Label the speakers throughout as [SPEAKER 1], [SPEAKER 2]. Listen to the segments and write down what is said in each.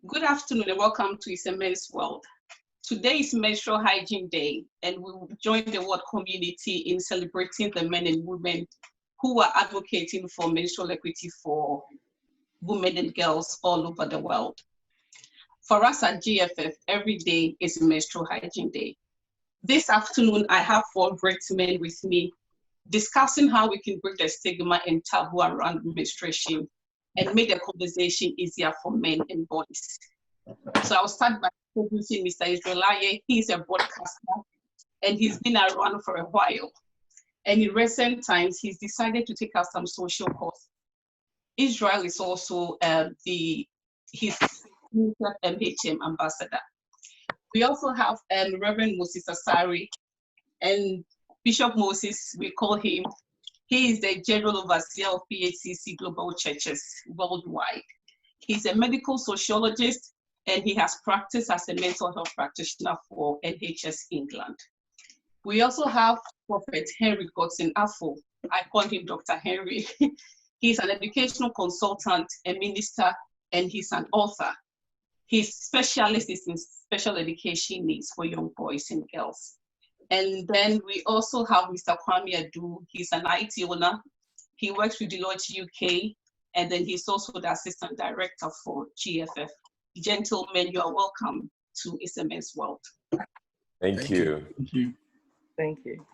[SPEAKER 1] Good afternoon and welcome to It's a Men's World. Today is Menstrual Hygiene Day, and we will join the world community in celebrating the men and women who are advocating for menstrual equity for women and girls all over the world. For us at GFF, every day is Menstrual Hygiene Day. This afternoon, I have 4 great men with me discussing how we can break the stigma and taboo around menstruation and make the conversation easier for men and boys. So I'll start by introducing Mr. Israelaye. He's a broadcaster and he's been around for a while. And in recent times, he's decided to take up some social cause. Israel is also his MHM ambassador. We also have Reverend Moses Asari, and Bishop Moses, we call him. He is the General Overseer of PHCC Global Churches worldwide. He's a medical sociologist, and he has practiced as a mental health practitioner for NHS England. We also have Prophet Henry Godson Afo. I call him Dr. Henry. He's an educational consultant, a minister, and he's an author. His specialist is in special education needs for young boys and girls. And then we also have Mr. Kwame Adu. He's an IT owner. He works with Deloitte UK, and then he's also the assistant director for GFF. Gentlemen, you are welcome to It's a Men's World.
[SPEAKER 2] Thank you.
[SPEAKER 3] Thank you.
[SPEAKER 4] Thank you.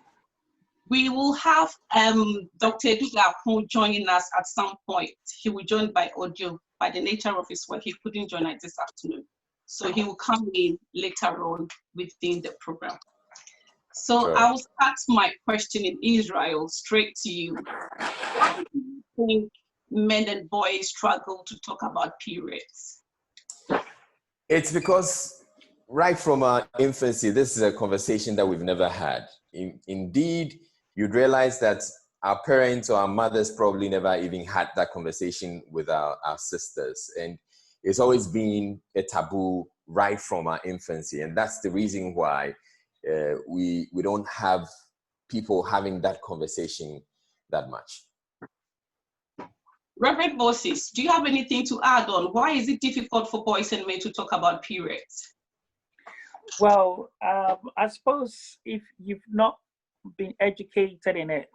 [SPEAKER 1] We will have Dr. Edu joining us at some point. He will join by audio. By the nature of his work, he couldn't join us this afternoon. So he will come in later on within the program. So
[SPEAKER 2] Sure.
[SPEAKER 1] I will start my question in Israel straight to you. Why do you think men and boys struggle to talk about periods?
[SPEAKER 2] It's because right from our infancy, this is a conversation that we've never had. Indeed, you'd realize that our parents or our mothers probably never even had that conversation with our sisters. And it's always been a taboo right from our infancy. And that's the reason why we don't have people having that conversation that much.
[SPEAKER 1] Reverend Moses, do you have anything to add on? Why is it difficult for boys and men to talk about periods?
[SPEAKER 4] Well, I suppose if you've not been educated in it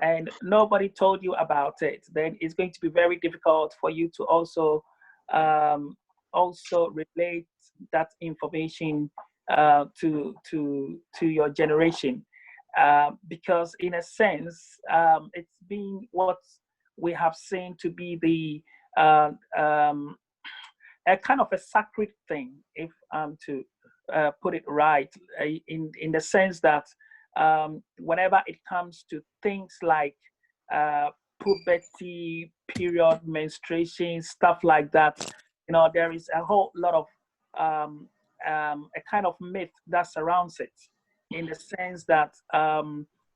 [SPEAKER 4] and nobody told you about it, then it's going to be very difficult for you to also relate that information to your generation, because in a sense, it's been what we have seen to be the a kind of a sacred thing, if I'm to put it right, in the sense that whenever it comes to things like puberty, period, menstruation, stuff like that, there is a whole lot of a kind of myth that surrounds it, in the sense that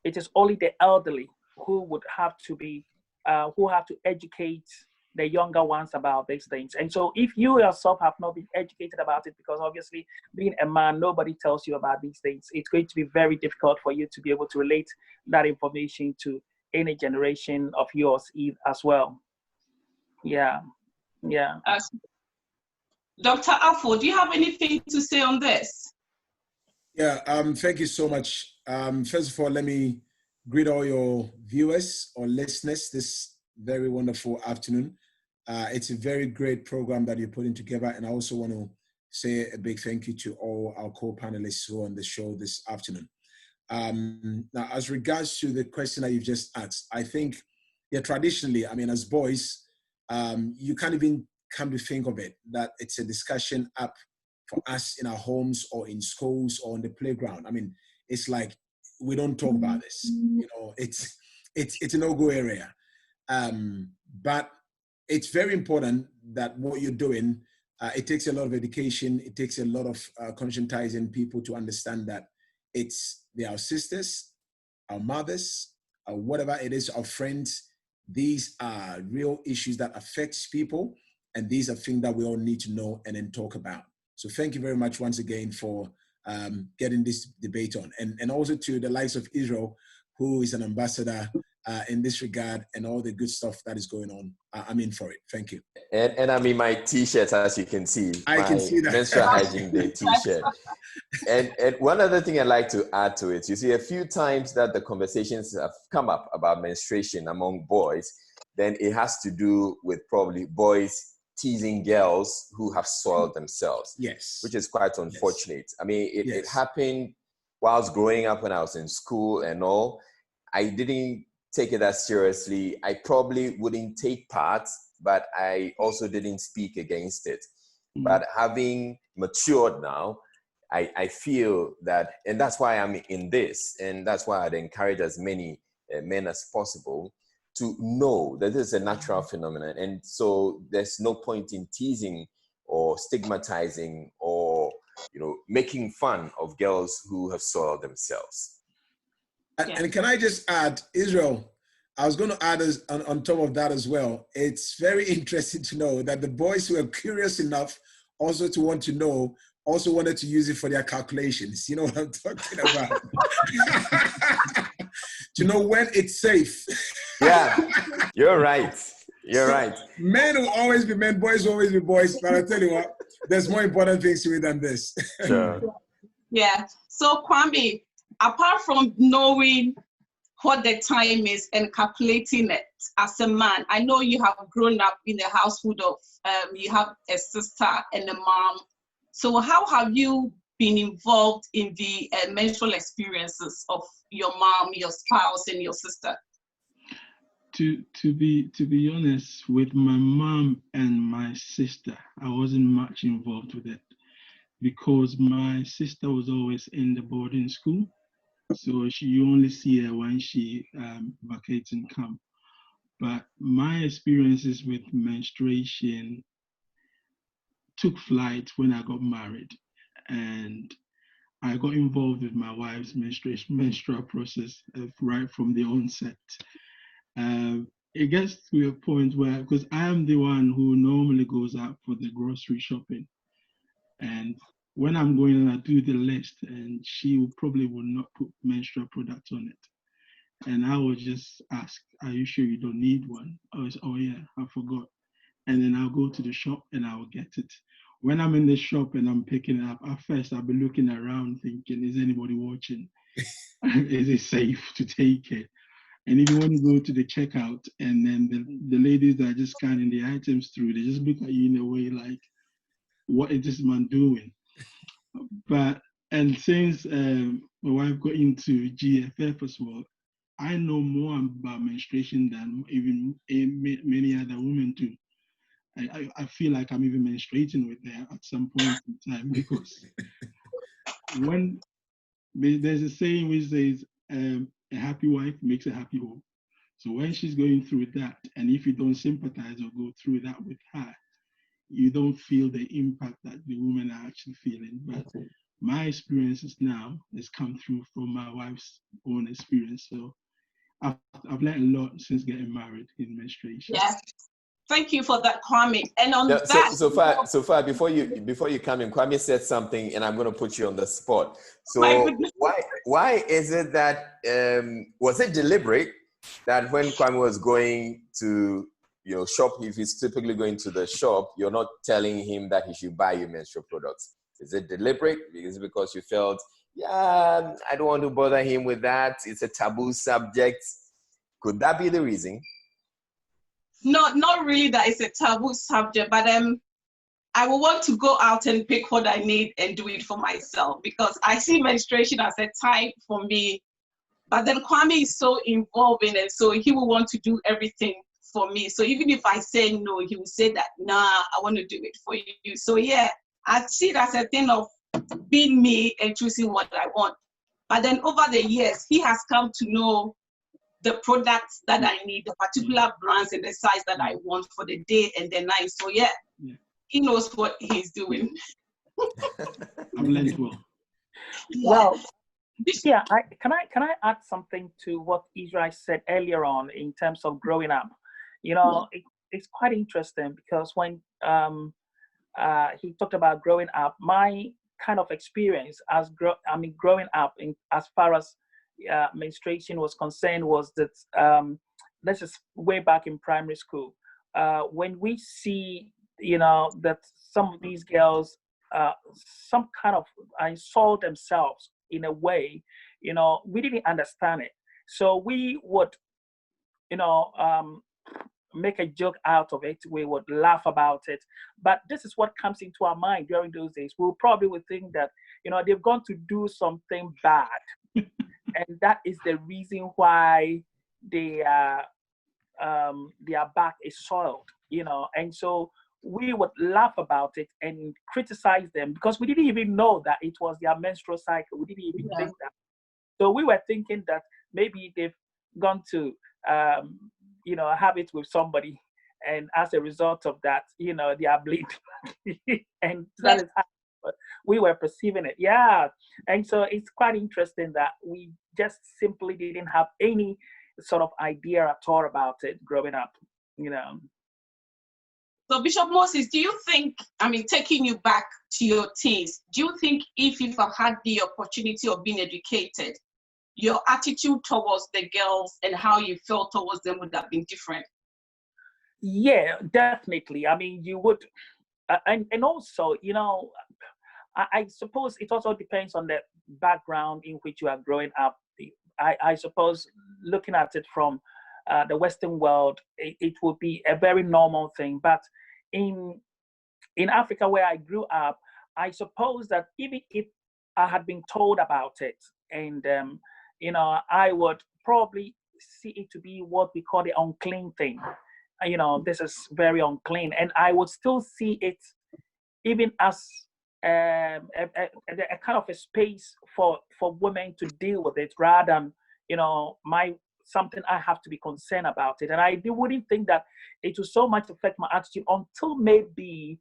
[SPEAKER 4] it is only the elderly who would have to be who have to educate the younger ones about these things. And so if you yourself have not been educated about it, because obviously being a man, nobody tells you about these things, it's going to be very difficult for you to be able to relate that information to any generation of yours as well. Yeah.
[SPEAKER 1] Dr. Afo, do you have anything to say on this?
[SPEAKER 3] Yeah, thank you so much. First of all, let me greet all your viewers or listeners this very wonderful afternoon. It's a very great program that you're putting together, and I also want to say a big thank you to all our co-panelists who are on the show this afternoon. Now, as regards to the question that you've just asked, I think, traditionally, as boys, you can't even come to think of it, that it's a discussion up for us in our homes or in schools or on the playground. It's like, we don't talk about this. It's a no-go area. But it's very important that what you're doing, it takes a lot of education. It takes a lot of conscientizing people to understand that they're our sisters, our mothers, whatever it is, our friends. These are real issues that affect people. And these are things that we all need to know and then talk about. So thank you very much once again for getting this debate on. And also to the likes of Israel, who is an ambassador in this regard and all the good stuff that is going on. I'm in for it. Thank you.
[SPEAKER 2] And I'm in my t-shirt, as you can see.
[SPEAKER 3] I can see that.
[SPEAKER 2] Menstrual Hygiene Day t-shirt. And one other thing I'd like to add to it, you see, a few times that the conversations have come up about menstruation among boys, then it has to do with probably boys teasing girls who have soiled themselves.
[SPEAKER 3] Yes.
[SPEAKER 2] Which is quite unfortunate.
[SPEAKER 3] Yes.
[SPEAKER 2] I mean, it happened whilst growing up when I was in school and all. I didn't take it as seriously. I probably wouldn't take part, but I also didn't speak against it. Mm-hmm. But having matured now, I feel that, and that's why I'm in this, and that's why I'd encourage as many men as possible to know that this is a natural phenomenon. And so there's no point in teasing or stigmatizing or, making fun of girls who have soiled themselves.
[SPEAKER 3] And can I just add, Israel, I was going to add on top of that as well. It's very interesting to know that the boys who are curious enough also to want to know also wanted to use it for their calculations. You know what I'm talking about? To know when it's safe.
[SPEAKER 2] Yeah, you're right. You're right.
[SPEAKER 3] Men will always be men, boys will always be boys. But I tell you what, there's more important things to it than this.
[SPEAKER 2] Sure.
[SPEAKER 1] Yeah. So Kwame, apart from knowing what the time is and calculating it as a man, I know you have grown up in a household of, you have a sister and a mom. So how have you been involved in the menstrual experiences of your mom, your spouse, and your sister?
[SPEAKER 5] To be honest, with my mom and my sister, I wasn't much involved with it because my sister was always in the boarding school. So you only see her when she vacates and come. But my experiences with menstruation took flight when I got married, and I got involved with my wife's menstrual process right from the onset. It gets to a point where, because I am the one who normally goes out for the grocery shopping, and when I'm going and I do the list, and she probably will not put menstrual products on it. And I will just ask, are you sure you don't need one? Oh yeah, I forgot. And then I'll go to the shop and I will get it. When I'm in the shop and I'm picking it up, at first I'll be looking around thinking, is anybody watching? Is it safe to take it? And even when you go to the checkout and then the ladies that are just scanning the items through, they just look at you in a way like, what is this man doing? And since my wife got into GFF as well, I know more about menstruation than even many other women do. I feel like I'm even menstruating with her at some point in time, because when there's a saying which says a happy wife makes a happy home. So when she's going through that, and if you don't sympathize or go through that with her, you don't feel the impact that the women are actually feeling. But my experiences now has come through from my wife's own experience. So I've learned a lot since getting married in menstruation.
[SPEAKER 1] Yes. Thank you for that, Kwame. And on that,
[SPEAKER 2] so far, before you come in, Kwame said something, and I'm going to put you on the spot. So why is it that was it deliberate that when Kwame was going to shop, if he's typically going to the shop, you're not telling him that he should buy you menstrual products? Is it deliberate? Is it because you felt, I don't want to bother him with that, it's a taboo subject? Could that be the reason?
[SPEAKER 1] No, not really that it's a taboo subject, but I will want to go out and pick what I need and do it for myself, because I see menstruation as a time for me. But then Kwame is so involved in it, so he will want to do everything for me. So even if I say no, he will say that, nah, I want to do it for you. So yeah, I see it as a thing of being me and choosing what I want. But then over the years, he has come to know the products that I need, the particular brands and the size that I want for the day and the night. So yeah, he knows what he's doing.
[SPEAKER 5] I've learned well.
[SPEAKER 4] Well, yeah, can I add something to what Israel said earlier on in terms of growing up? It's quite interesting, because when he talked about growing up, my kind of experience growing up as far as menstruation was concerned was that this is way back in primary school, when we see, that some of these girls, some kind of insult themselves in a way, we didn't understand it. So we would, make a joke out of it. We would laugh about it. But this is what comes into our mind during those days. We probably would think that, they've gone to do something bad. And that is the reason why their back is soiled, And so we would laugh about it and criticize them because we didn't even know that it was their menstrual cycle. We didn't even think that. So we were thinking that maybe they've gone to, have it with somebody, and as a result of that, they are bleeding, and that is how we were perceiving it. Yeah, and so it's quite interesting that we just simply didn't have any sort of idea at all about it growing up.
[SPEAKER 1] So Bishop Moses, do you think, taking you back to your teens, do you think if you've had the opportunity of being educated, your attitude towards the girls and how you felt towards them would have been different?
[SPEAKER 4] Yeah, definitely. You would, and also, I suppose it also depends on the background in which you are growing up. I suppose looking at it from the Western world, it would be a very normal thing. But in Africa, where I grew up, I suppose that even if I had been told about it, and I would probably see it to be what we call the unclean thing. This is very unclean, and I would still see it even as a kind of a space for women to deal with it, rather than something I have to be concerned about it. And I wouldn't think that it will so much affect my attitude until maybe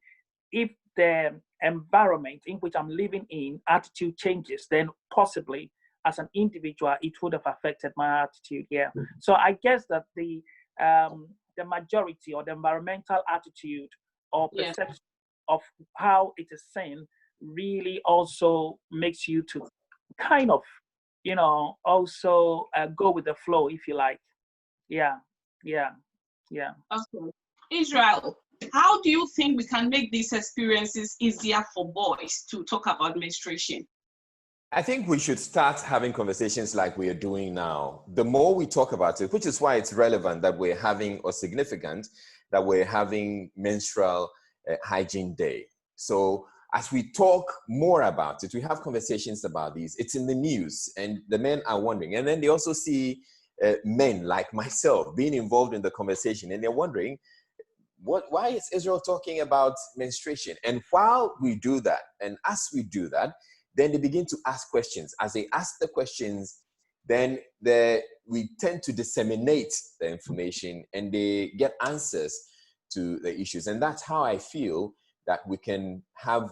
[SPEAKER 4] if the environment in which I'm living in attitude changes, then possibly as an individual it would have affected my attitude. Yeah. So I guess that the majority or the environmental attitude or perception of how it is seen really also makes you to kind of also go with the flow, if you like. Yeah.
[SPEAKER 1] Okay. Israel, how do you think we can make these experiences easier for boys to talk about menstruation?
[SPEAKER 2] I think we should start having conversations like we are doing now. The more we talk about it, which is why it's relevant that we're having, or significant, that we're having menstrual hygiene day. So as we talk more about it, we have conversations about these, it's in the news and the men are wondering. And then they also see men like myself being involved in the conversation, and they're wondering, why is Israel talking about menstruation? And while we do that, and as we do that, then they begin to ask questions. As they ask the questions, then we tend to disseminate the information and they get answers to the issues. And that's how I feel that we can have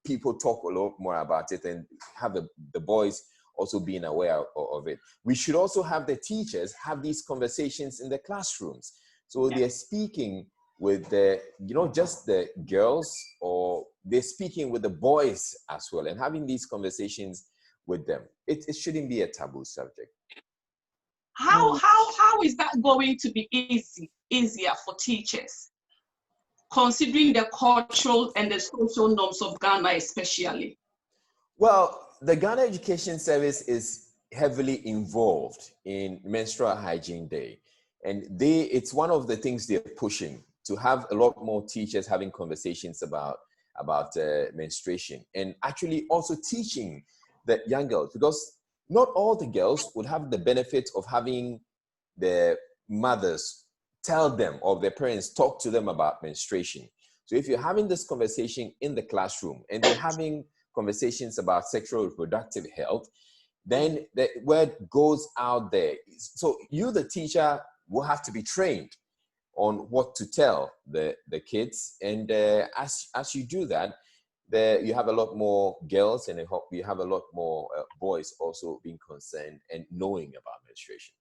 [SPEAKER 2] people talk a lot more about it, and have the boys also being aware of it. We should also have the teachers have these conversations in the classrooms. So they're speaking with just the girls, or they're speaking with the boys as well, and having these conversations with them. It shouldn't be a taboo subject.
[SPEAKER 1] How is that going to be easier for teachers, considering the cultural and the social norms of Ghana especially?
[SPEAKER 2] Well, the Ghana Education Service is heavily involved in Menstrual Hygiene Day. And it's one of the things they're pushing, to have a lot more teachers having conversations about menstruation, and actually also teaching the young girls, because not all the girls would have the benefit of having their mothers tell them, or their parents talk to them about menstruation. So if you're having this conversation in the classroom and they're having conversations about sexual reproductive health, then the word goes out there. So you, the teacher, will have to be trained on what to tell the kids. And as you do that, you have a lot more girls, and you have a lot more boys also being concerned and knowing about menstruation.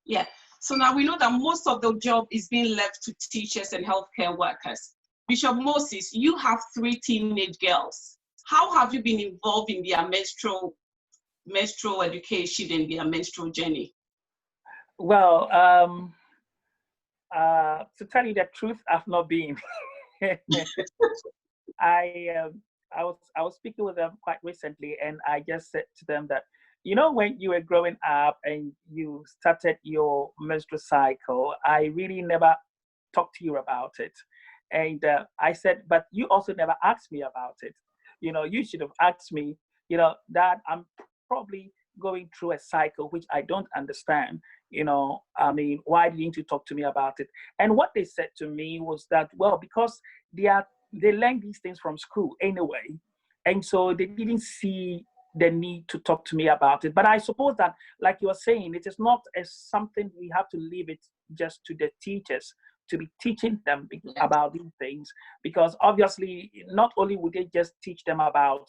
[SPEAKER 1] Yeah. So now we know that most of the job is being left to teachers and healthcare workers. Bishop Moses, you have 3 teenage girls. How have you been involved in their menstrual education and their menstrual journey?
[SPEAKER 4] Well, to tell you the truth, I've not been. I was speaking with them quite recently, and I just said to them that, you know, when you were growing up and you started your menstrual cycle, I really never talked to you about it. And I said, but you also never asked me about it. You know, you should have asked me, you know, that I'm probably going through a cycle which I don't understand. You know, I mean, why didn't you talk to me about it? And what they said to me was that, well, because they learn these things from school anyway, and so they didn't see the need to talk to me about it. But I suppose that, like you are saying, it is not as something we have to leave it just to the teachers to be teaching them about these things, because obviously not only would they just teach them about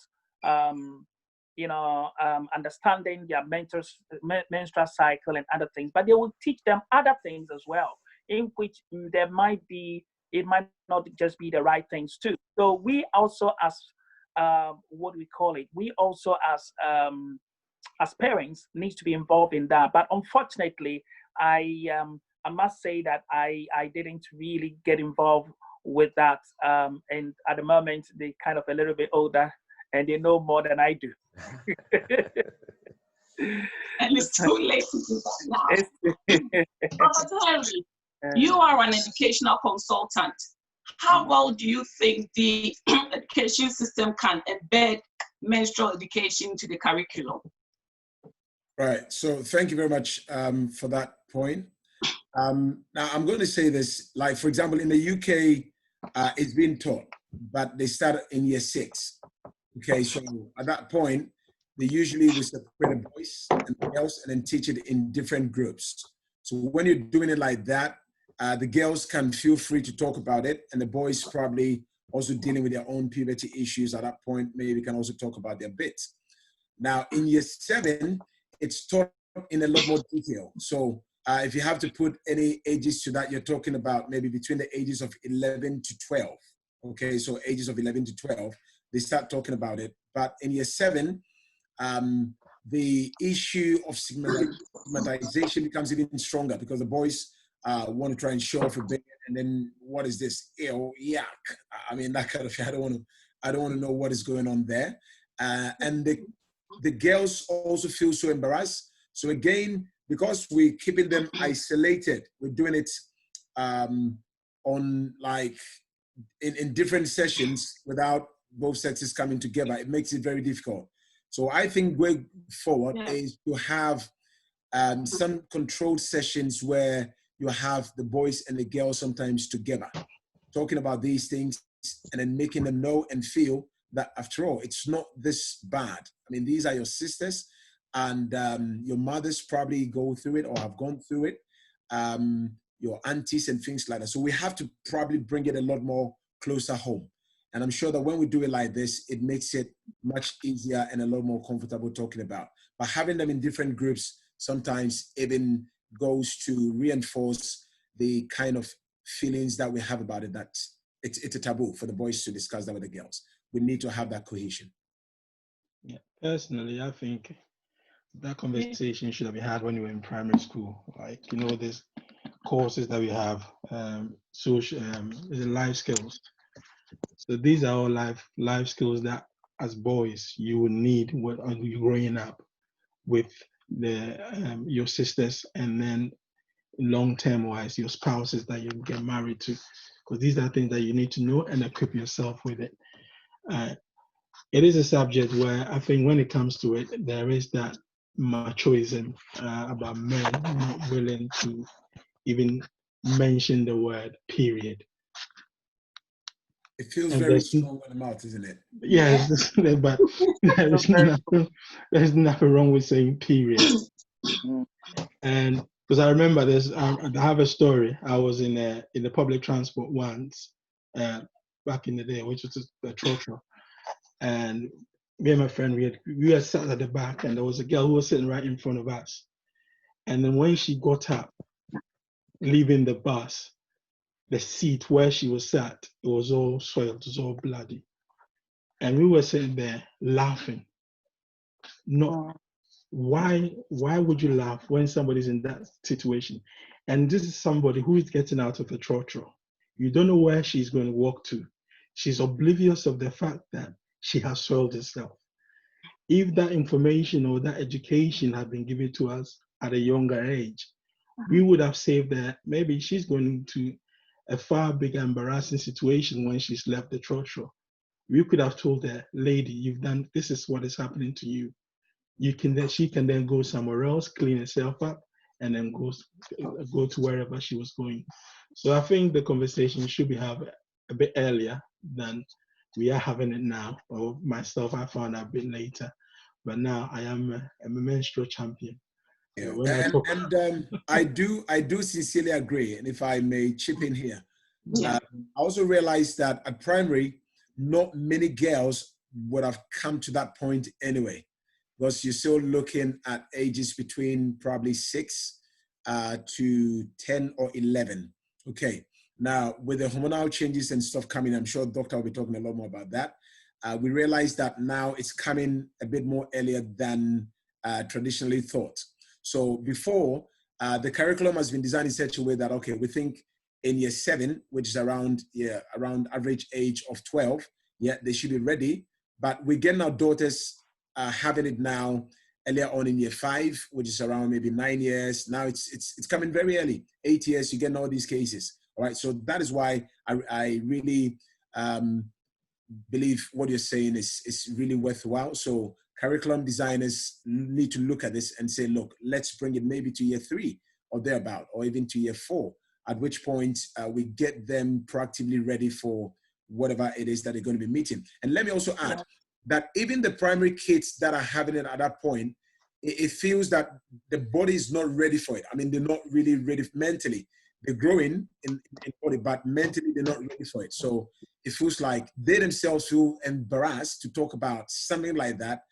[SPEAKER 4] understanding their menstrual cycle and other things, but they will teach them other things as well, in which it might not just be the right things too. So we also, as what do we call it? We also, as parents, need to be involved in that. But unfortunately, I must say that I didn't really get involved with that. And at the moment, they're kind of a little bit older, and they know more than I do.
[SPEAKER 1] And it's too late to do that now. But Henry, you are an educational consultant. How well do you think the education system can embed menstrual education into the curriculum?
[SPEAKER 3] Right. So thank you very much for that point. Now, I'm going to say this, like, for example, in the UK, it's been taught, but they start in year 6. Okay, so at that point, they usually will separate the boys and the girls and then teach it in different groups. So when you're doing it like that, the girls can feel free to talk about it, and the boys probably also dealing with their own puberty issues at that point, maybe can also talk about their bits. Now, in year 7, it's taught in a lot more detail. So if you have to put any ages to that, you're talking about maybe between the ages of 11 to 12. Okay, so ages of 11 to 12, they start talking about it. But in year 7, the issue of stigmatization becomes even stronger, because the boys want to try and show off a bit, and then what is this? Ew, yuck. I mean, that kind of thing. I don't want to know what is going on there. And the girls also feel so embarrassed. So again, because we're keeping them isolated, we're doing it on like in different sessions without both sexes coming together. It makes it very difficult. So I think going forward is to have some controlled sessions where you have the boys and the girls sometimes together, talking about these things, and then making them know and feel that after all, it's not this bad. I mean, these are your sisters, and your mothers probably go through it or have gone through it, your aunties and things like that. So we have to probably bring it a lot more closer home. And I'm sure that when we do it like this, it makes it much easier and a lot more comfortable talking about. But having them in different groups sometimes even goes to reinforce the kind of feelings that we have about it, that it's a taboo for the boys to discuss that with the girls. We need to have that cohesion.
[SPEAKER 5] Yeah, personally, I think that conversation should have been had when you were in primary school. Like, you know, there's courses that we have, social, life skills. So these are all life skills that, as boys, you will need when you're growing up with your sisters, and then long-term wise, your spouses that you get married to, because these are things that you need to know and equip yourself with it. It is a subject where I think when it comes to it, there is that machoism about men not willing to even mention the word period.
[SPEAKER 3] It feels very strong on the mouth, isn't it?
[SPEAKER 5] Yes, but there's nothing wrong with saying period. And because I remember I have a story. I was in the public transport once, back in the day, which was the trotro, and me and my friend, we had sat at the back, and there was a girl who was sitting right in front of us. And then when she got up, leaving the bus, the seat where she was sat, it was all soiled, it was all bloody. And we were sitting there laughing, not why would you laugh when somebody's in that situation? And this is somebody who is getting out of a trotro. You don't know where she's going to walk to. She's oblivious of the fact that she has soiled herself. If that information or that education had been given to us at a younger age, we would have saved her. Maybe she's going to a far bigger embarrassing situation when she's left the trotro. We could have told her, lady, you've done, this is what is happening to you. She can then go somewhere else, clean herself up, and then go to wherever she was going. So I think the conversation should be had a bit earlier than we are having it now. Or myself, I found out a bit later, but now I'm a menstrual champion.
[SPEAKER 3] Yeah.
[SPEAKER 5] When
[SPEAKER 3] I do sincerely agree. And if I may chip in here,
[SPEAKER 1] Yeah.
[SPEAKER 3] I also realized that at primary, not many girls would have come to that point anyway, because you're still looking at ages between probably 6 to 10 or 11. Okay. Now, with the hormonal changes and stuff coming, I'm sure Doctor will be talking a lot more about that. We realize that now it's coming a bit more earlier than traditionally thought. So before, the curriculum has been designed in such a way that, okay, we think in year 7, which is around average age of 12, they should be ready. But we're getting our daughters having it now earlier on in year 5, which is around maybe 9 years. Now it's coming very early, 8 years, you're getting all these cases. All right, so that is why I really believe what you're saying is really worthwhile. So curriculum designers need to look at this and say, look, let's bring it maybe to year 3 or thereabout, or even to year 4, at which point we get them proactively ready for whatever it is that they're going to be meeting. And let me also add that even the primary kids that are having it at that point, it feels that the body is not ready for it. I mean, they're not really ready mentally. They're growing in body, but mentally they're not ready for it. So it feels like they themselves feel embarrassed to talk about something like that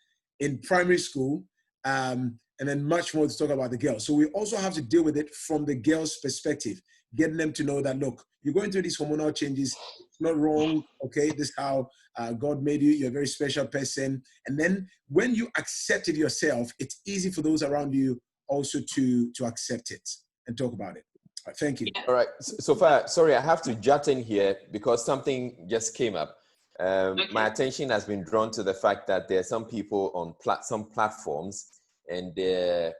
[SPEAKER 3] in primary school, and then much more to talk about the girls. So we also have to deal with it from the girls' perspective, getting them to know that, look, you're going through these hormonal changes, it's not wrong, okay? This is how God made you, you're a very special person. And then when you accept it yourself, it's easy for those around you also to accept it and talk about it. All right, thank you.
[SPEAKER 2] All right, so far, sorry, I have to jut in here because something just came up. My attention has been drawn to the fact that there are some people on some platforms and they're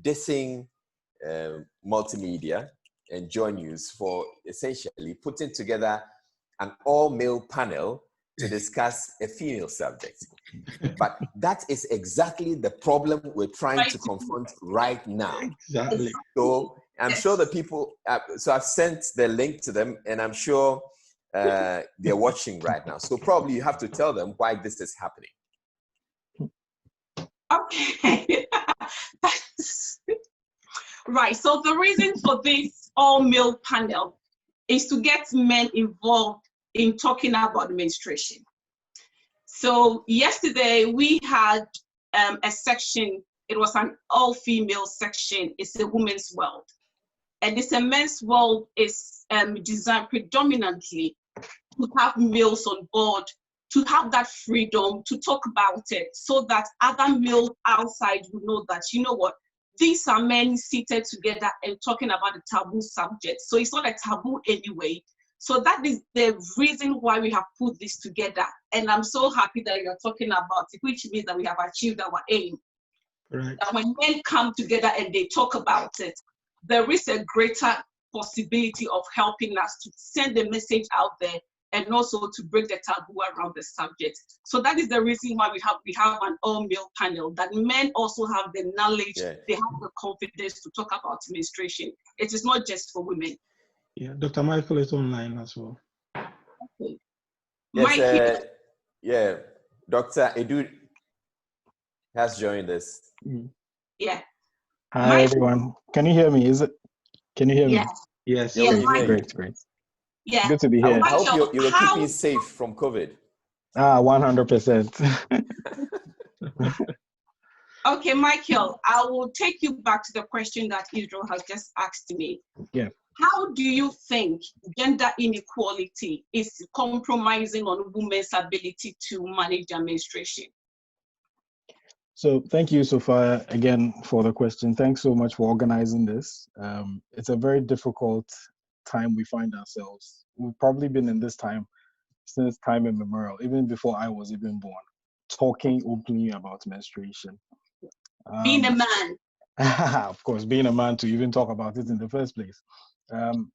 [SPEAKER 2] dissing multimedia and Joy News for essentially putting together an all-male panel to discuss a female subject. But that is exactly the problem we're trying to confront right now.
[SPEAKER 5] Exactly.
[SPEAKER 2] So I'm sure the people, so I've sent the link to them and I'm sure they're watching right now. So probably you have to tell them why this is happening.
[SPEAKER 1] Okay. Right. So the reason for this all-male panel is to get men involved in talking about menstruation. So yesterday we had a section, it was an all-female section, it's a women's world. And it's a men's world is designed predominantly to have males on board, to have that freedom to talk about it so that other males outside will know that, you know what, these are men seated together and talking about a taboo subject. So it's not a taboo anyway. So that is the reason why we have put this together. And I'm so happy that you're talking about it, which means that we have achieved our aim.
[SPEAKER 5] Right.
[SPEAKER 1] That when men come together and they talk about it, there is a greater possibility of helping us to send the message out there and also to break the taboo around the subject. So that is the reason why we have an all-male panel, that men also have the knowledge, they have the confidence to talk about menstruation. It is not just for women.
[SPEAKER 5] Yeah, Dr. Michael is online as well.
[SPEAKER 1] Okay.
[SPEAKER 2] Yes, yeah, Dr. Edu has joined us.
[SPEAKER 1] Yeah.
[SPEAKER 6] Hi, everyone. Can you hear me? Can you hear me?
[SPEAKER 5] Yes.
[SPEAKER 2] Yeah,
[SPEAKER 1] Yeah,
[SPEAKER 6] Great.
[SPEAKER 1] yeah.
[SPEAKER 6] Good to be here.
[SPEAKER 2] I hope you're keeping safe from COVID.
[SPEAKER 6] 100%.
[SPEAKER 1] Okay, Michael, I will take you back to the question that Israel has just asked me.
[SPEAKER 6] Yeah.
[SPEAKER 1] How do you think gender inequality is compromising on women's ability to manage their menstruation?
[SPEAKER 6] So thank you, Sophia, again for the question. Thanks so much for organizing this. It's a very difficult time we find ourselves. We've probably been in this time since time immemorial, even before I was even born, talking openly about menstruation.
[SPEAKER 1] Being a man.
[SPEAKER 6] Of course, being a man to even talk about it in the first place.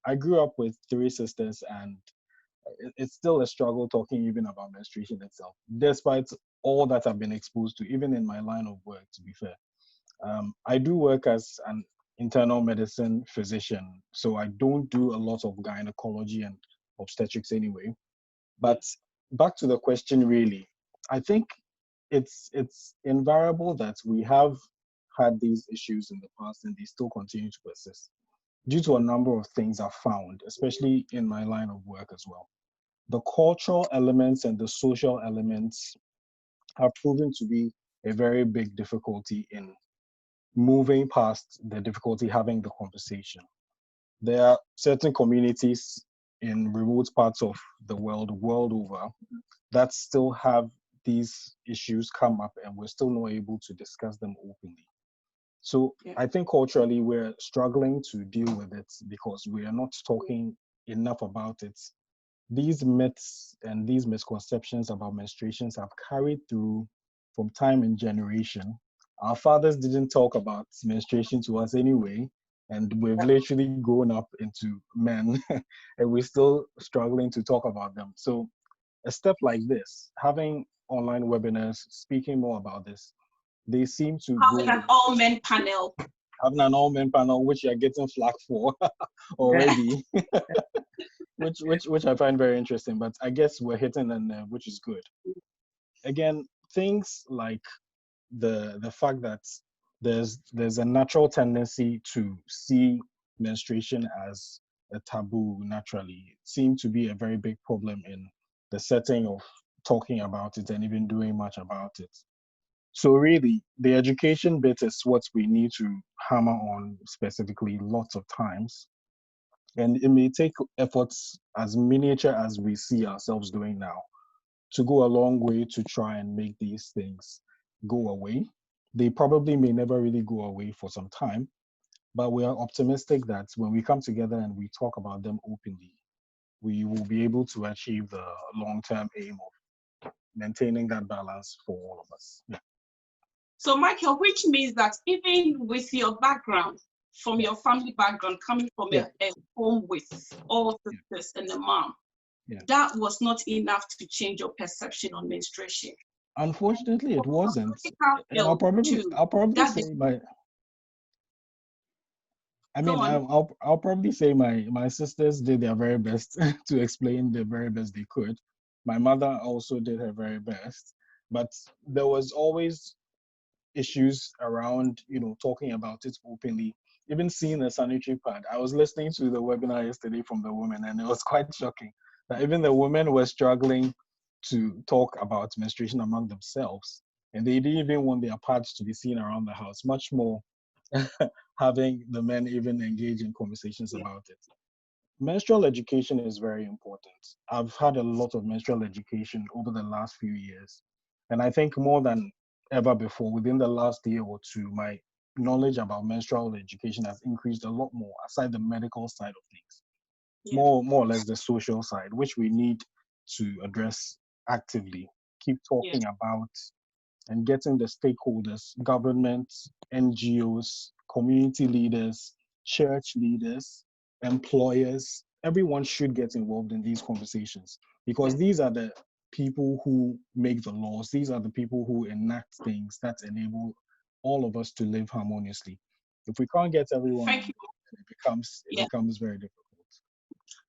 [SPEAKER 6] I grew up with three sisters, and it's still a struggle talking even about menstruation itself, despite all that I've been exposed to, even in my line of work, to be fair. I do work as an internal medicine physician, so I don't do a lot of gynecology and obstetrics anyway. But back to the question, really, I think it's invariable that we have had these issues in the past and they still continue to persist due to a number of things I've found, especially in my line of work as well. The cultural elements and the social elements have proven to be a very big difficulty in moving past the difficulty having the conversation. There are certain communities in remote parts of the world over, that still have these issues come up and we're still not able to discuss them openly. So I think culturally we're struggling to deal with it because we are not talking enough about it. These myths and these misconceptions about menstruations have carried through from time and generation. Our fathers didn't talk about menstruation to us anyway, and we've literally grown up into men and we're still struggling to talk about them. So a step like this, having online webinars, speaking more about this, they seem to
[SPEAKER 1] Having an all-men panel.
[SPEAKER 6] Having an all-men panel, which you're getting flack for already, which I find very interesting. But I guess we're hitting a nerve, which is good. Again, things like the fact that there's a natural tendency to see menstruation as a taboo naturally seem to be a very big problem in the setting of talking about it and even doing much about it. So really, the education bit is what we need to hammer on specifically lots of times. And it may take efforts as miniature as we see ourselves doing now to go a long way to try and make these things go away. They probably may never really go away for some time, but we are optimistic that when we come together and we talk about them openly, we will be able to achieve the long-term aim of maintaining that balance for all of us. Yeah.
[SPEAKER 1] So Michael, which means that even with your background, from your family background, coming from a home with all sisters and a mom, that was not enough to change your perception on menstruation.
[SPEAKER 6] Unfortunately, it wasn't. And I'll probably say my. I mean, I'll probably say my sisters did their very best to explain the very best they could. My mother also did her very best, but there was always issues around, talking about it openly, even seeing a sanitary pad. I was listening to the webinar yesterday from the women, and it was quite shocking that even the women were struggling to talk about menstruation among themselves, and they didn't even want their pads to be seen around the house, much more having the men even engage in conversations about it. Menstrual education is very important. I've had a lot of menstrual education over the last few years, and I think more than ever before, within the last year or two, my knowledge about menstrual education has increased a lot more, aside the medical side of things. More or less the social side, which we need to address actively. Keep talking about and getting the stakeholders, government, NGOs, community leaders, church leaders, employers, everyone should get involved in these conversations because these are the people who make the laws. These are the people who enact things that enable all of us to live harmoniously. If we can't get everyone, it becomes very difficult.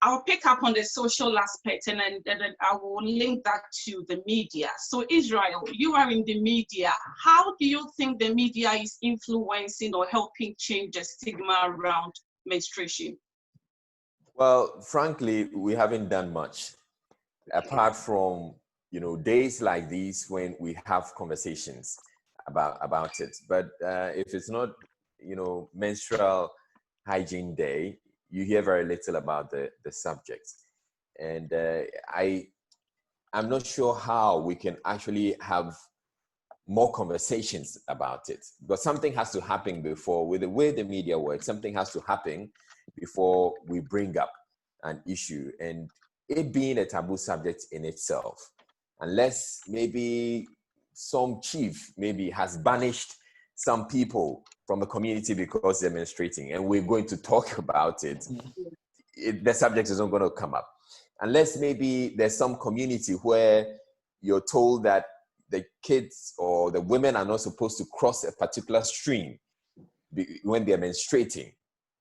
[SPEAKER 1] I'll pick up on the social aspect and then I will link that to the media. So Israel, you are in the media. How do you think the media is influencing or helping change the stigma around menstruation?
[SPEAKER 2] Well, frankly, we haven't done much apart from, days like these when we have conversations about it. But if it's not, menstrual hygiene day, you hear very little about the subject. And I'm not sure how we can actually have more conversations about it, because something has to happen before, with the way the media works, something has to happen before we bring up an issue. And it being a taboo subject in itself, unless maybe some chief maybe has banished some people from the community because they're menstruating, and we're going to talk about it, the subject is not going to come up. Unless maybe there's some community where you're told that the kids or the women are not supposed to cross a particular stream when they're menstruating,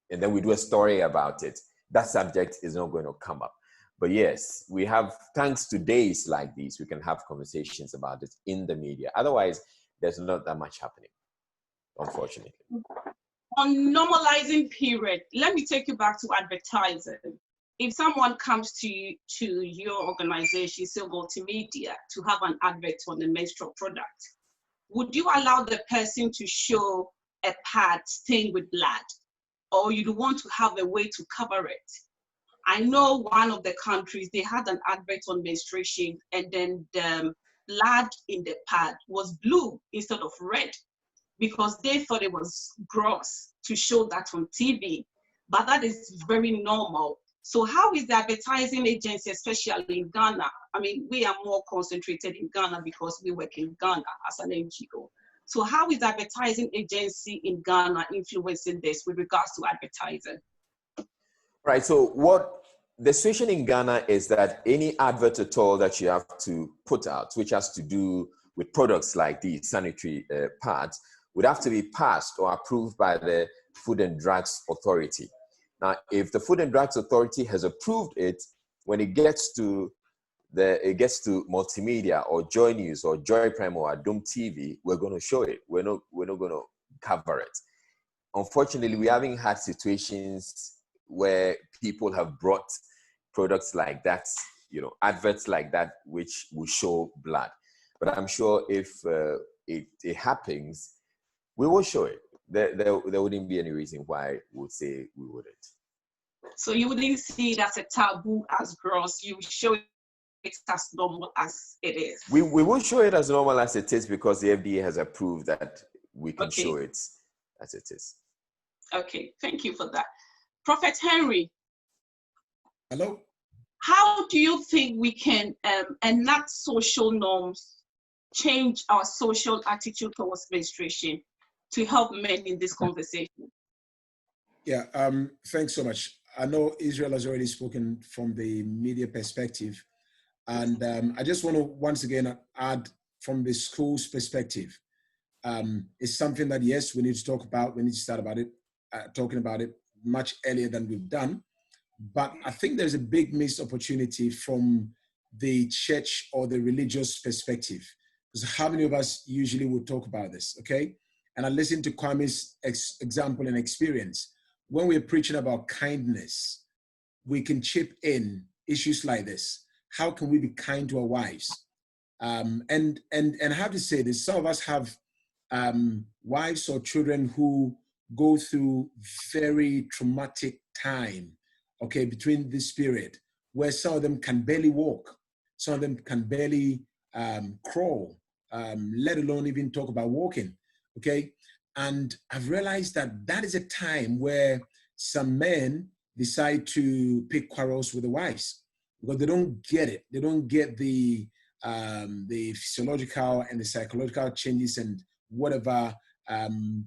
[SPEAKER 2] and then we do a story about it, that subject is not going to come up. But yes, we have, thanks to days like these, we can have conversations about it in the media. Otherwise, there's not that much happening, unfortunately.
[SPEAKER 1] On normalizing period, let me take you back to advertising. If someone comes to your organization, say multimedia, to have an advert on a menstrual product, would you allow the person to show a pad stained with blood, or you want to have a way to cover it? I know one of the countries, they had an advert on menstruation, and then the blood in the pad was blue instead of red, because they thought it was gross to show that on TV, but that is very normal. So how is the advertising agency, especially in Ghana? I mean, we are more concentrated in Ghana because we work in Ghana as an NGO. So how is the advertising agency in Ghana influencing this with regards to advertising?
[SPEAKER 2] Right, so what the situation in Ghana is that any advert at all that you have to put out, which has to do with products like these sanitary pads, would have to be passed or approved by the Food and Drugs Authority. Now, if the Food and Drugs Authority has approved it, when it gets to multimedia or Joy News or Joy Prime or Adom TV, we're going to show it. We're not going to cover it. Unfortunately, we haven't had situations where people have brought products like that, adverts like that, which will show blood. But I'm sure if it happens, we will show it. There wouldn't be any reason why we would say we wouldn't.
[SPEAKER 1] So you wouldn't see it as a taboo, as gross. You show it as normal as it is.
[SPEAKER 2] We will show it as normal as it is, because the FDA has approved that we can show it as it is.
[SPEAKER 1] Okay, thank you for that. Prophet Henry.
[SPEAKER 3] Hello.
[SPEAKER 1] How do you think we can enact social norms, change our social attitude towards menstruation to help men in this conversation?
[SPEAKER 3] Yeah, thanks so much. I know Israel has already spoken from the media perspective, and I just want to once again add from the school's perspective. It's something that, yes, we need to talk about. We need to start talking about it much earlier than we've done. But I think there's a big missed opportunity from the church or the religious perspective. Because how many of us usually would talk about this, okay? And I listened to Kwame's example and experience. When we're preaching about kindness, we can chip in issues like this. How can we be kind to our wives? And I have to say this, some of us have wives or children who go through very traumatic time, okay, between this period, where some of them can barely walk, some of them can barely crawl, let alone even talk about walking, okay? And I've realized that that is a time where some men decide to pick quarrels with the wives because they don't get it. They don't get the physiological and the psychological changes and whatever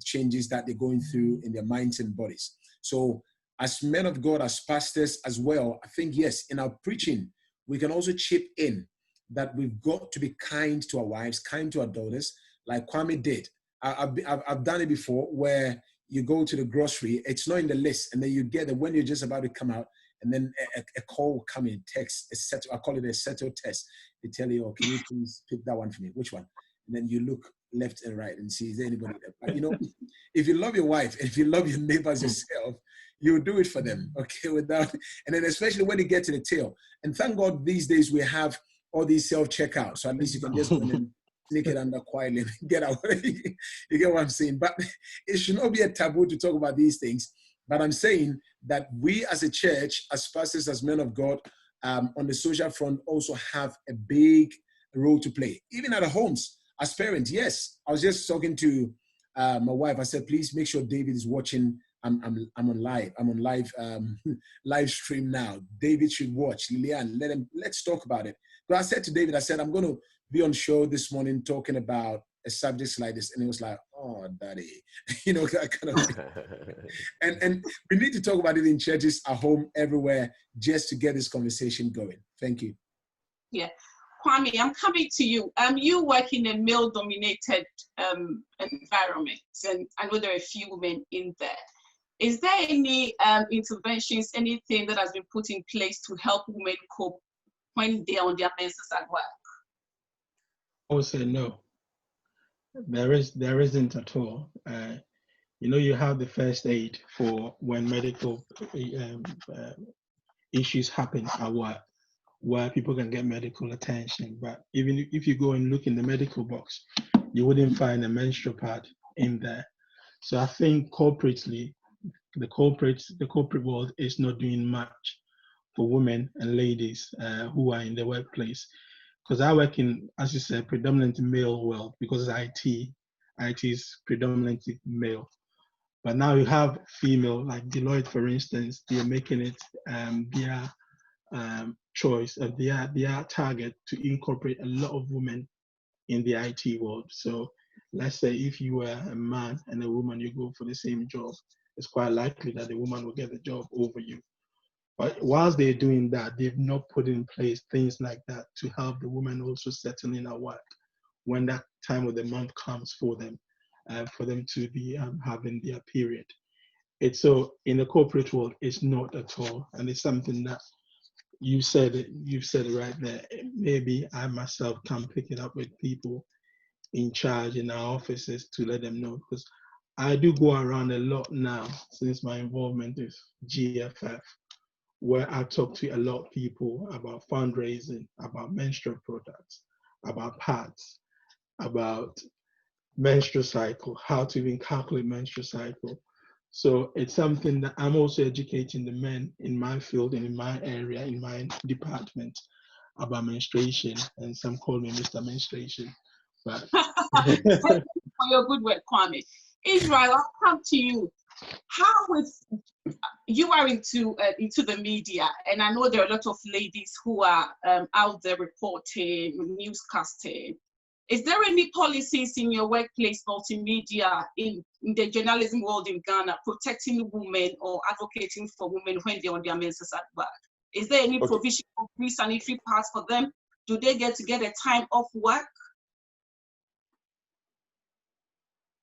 [SPEAKER 3] changes that they're going through in their minds and bodies. So as men of God, as pastors as well, I think, yes, in our preaching, we can also chip in that we've got to be kind to our wives, kind to our daughters, like Kwame did. I've done it before, where you go to the grocery, it's not in the list, and then you get it when you're just about to come out, and then a call will come in, text, I call it a settle test. They tell you, oh, can you please pick that one for me? Which one? And then you look left and right and see, is there anybody there? But, you know, if you love your wife, if you love your neighbors yourself, you'll do it for them, okay? And then especially when you get to the tail. And thank God these days we have all these self-checkouts, so at least you can just go in and sneak it under quietly and get out. You get what I'm saying? But it should not be a taboo to talk about these things. But I'm saying that we as a church, as pastors, as men of God, on the social front also have a big role to play. Even at our homes, as parents, yes. I was just talking to my wife. I said, please make sure David is watching. I'm on live. I'm on live live stream now. David should watch. Lilian, let's talk about it. But I said to David, I said, I'm going to be on show this morning talking about a subject like this. And he was like, oh, daddy, you know, that kind of thing. And we need to talk about it in churches, at home, everywhere, just to get this conversation going. Thank you.
[SPEAKER 1] Yeah. Kwame, I'm coming to you. You work in a male-dominated environment, and I know there are a few women in there. Is there any interventions, anything that has been put in place to help women cope when they're on their menses at work?
[SPEAKER 5] I would say no. There isn't at all. You know, you have the first aid for when medical issues happen at work, where people can get medical attention. But even if you go and look in the medical box, you wouldn't find a menstrual pad in there. So I think corporately, the corporate world is not doing much for women and ladies who are in the workplace. Because I work in, as you said, predominantly male world, because IT is predominantly male. But now you have female, like Deloitte, for instance, they're making it their choice of their target to incorporate a lot of women in the IT world. So let's say if you were a man and a woman, you go for the same job, it's quite likely that the woman will get the job over you. But whilst they're doing that, they've not put in place things like that to help the women also settle in at work when that time of the month comes for them to be having their period. It's so in the corporate world, it's not at all, and it's something that you've said it right there. Maybe I myself can pick it up with people in charge in our offices to let them know, because I do go around a lot now since my involvement with GFF, where I talk to a lot of people about fundraising, about menstrual products, about pads, about menstrual cycle, how to even calculate menstrual cycle. So it's something that I'm also educating the men in my field and in my area, in my department, about menstruation, and some call me Mr. Menstruation. But
[SPEAKER 1] Thank you for your good work, Kwame. Israel, I'll come to you. How is you are into the media, and I know there are a lot of ladies who are out there reporting, newscasting. Is there any policies in your workplace, multimedia, in the journalism world in Ghana, protecting women or advocating for women when they're on their menses at work? Is there any provision for free sanitary pads for them? Do they get a time off work?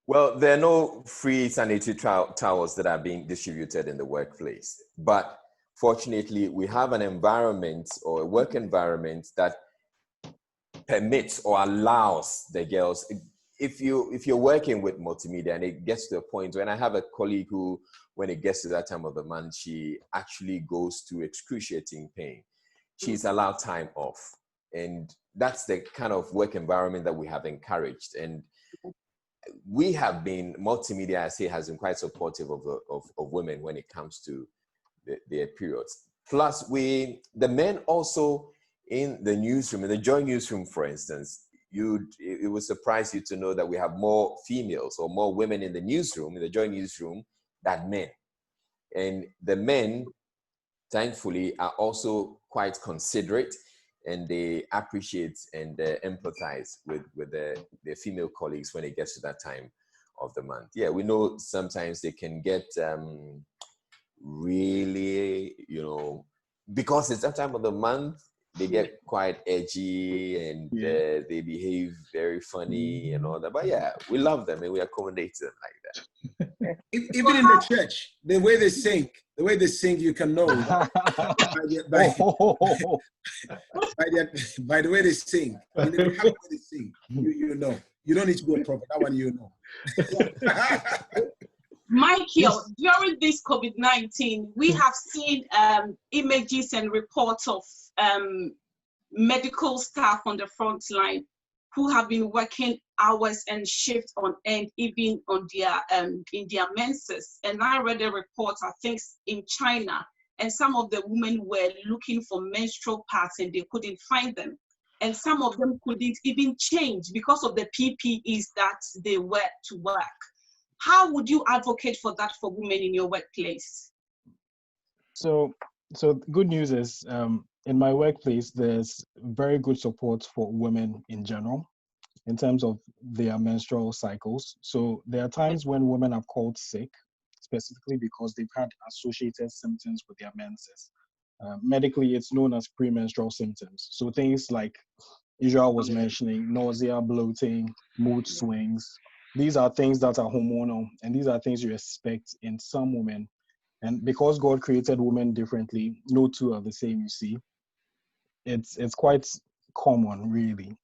[SPEAKER 2] Well, there are no free sanitary towels that are being distributed in the workplace. But fortunately, we have an environment or a work environment that permits or allows the girls. If you're working with multimedia and it gets to a point when I have a colleague who, when it gets to that time of the month, she actually goes to excruciating pain. She's allowed time off. And that's the kind of work environment that we have encouraged. And we have been, multimedia, I say, has been quite supportive of women when it comes to their periods. Plus, the men also in the newsroom, in the joint newsroom, for instance, it would surprise you to know that we have more females or more women in the newsroom, in the joint newsroom, than men. And the men, thankfully, are also quite considerate, and they appreciate and empathize with their female colleagues when it gets to that time of the month. Yeah, we know sometimes they can get really, because it's that time of the month, they get quite edgy and they behave very funny and all that. But yeah, we love them and we accommodate them like that.
[SPEAKER 3] Even in the church, the way they sing, you can know by the way they sing. You know. You don't need to go prophet. That one you know.
[SPEAKER 1] Michael, during this COVID-19, we have seen images and reports of medical staff on the front line who have been working hours and shifts on end, even on their in their menses. And I read a report, I think, in China, and some of the women were looking for menstrual pads and they couldn't find them. and some of them couldn't even change because of the PPEs that they wear to work. How would you advocate for that for women in your workplace?
[SPEAKER 6] So good news is, in my workplace, there's very good support for women in general in terms of their menstrual cycles. So there are times when women are called sick, specifically because they've had associated symptoms with their menses. Medically, it's known as premenstrual symptoms. So things like Israel was mentioning, nausea, bloating, mood swings. These are things that are hormonal, and these are things you expect in some women. And because God created women differently, no two are the same, you see. It's quite common, really.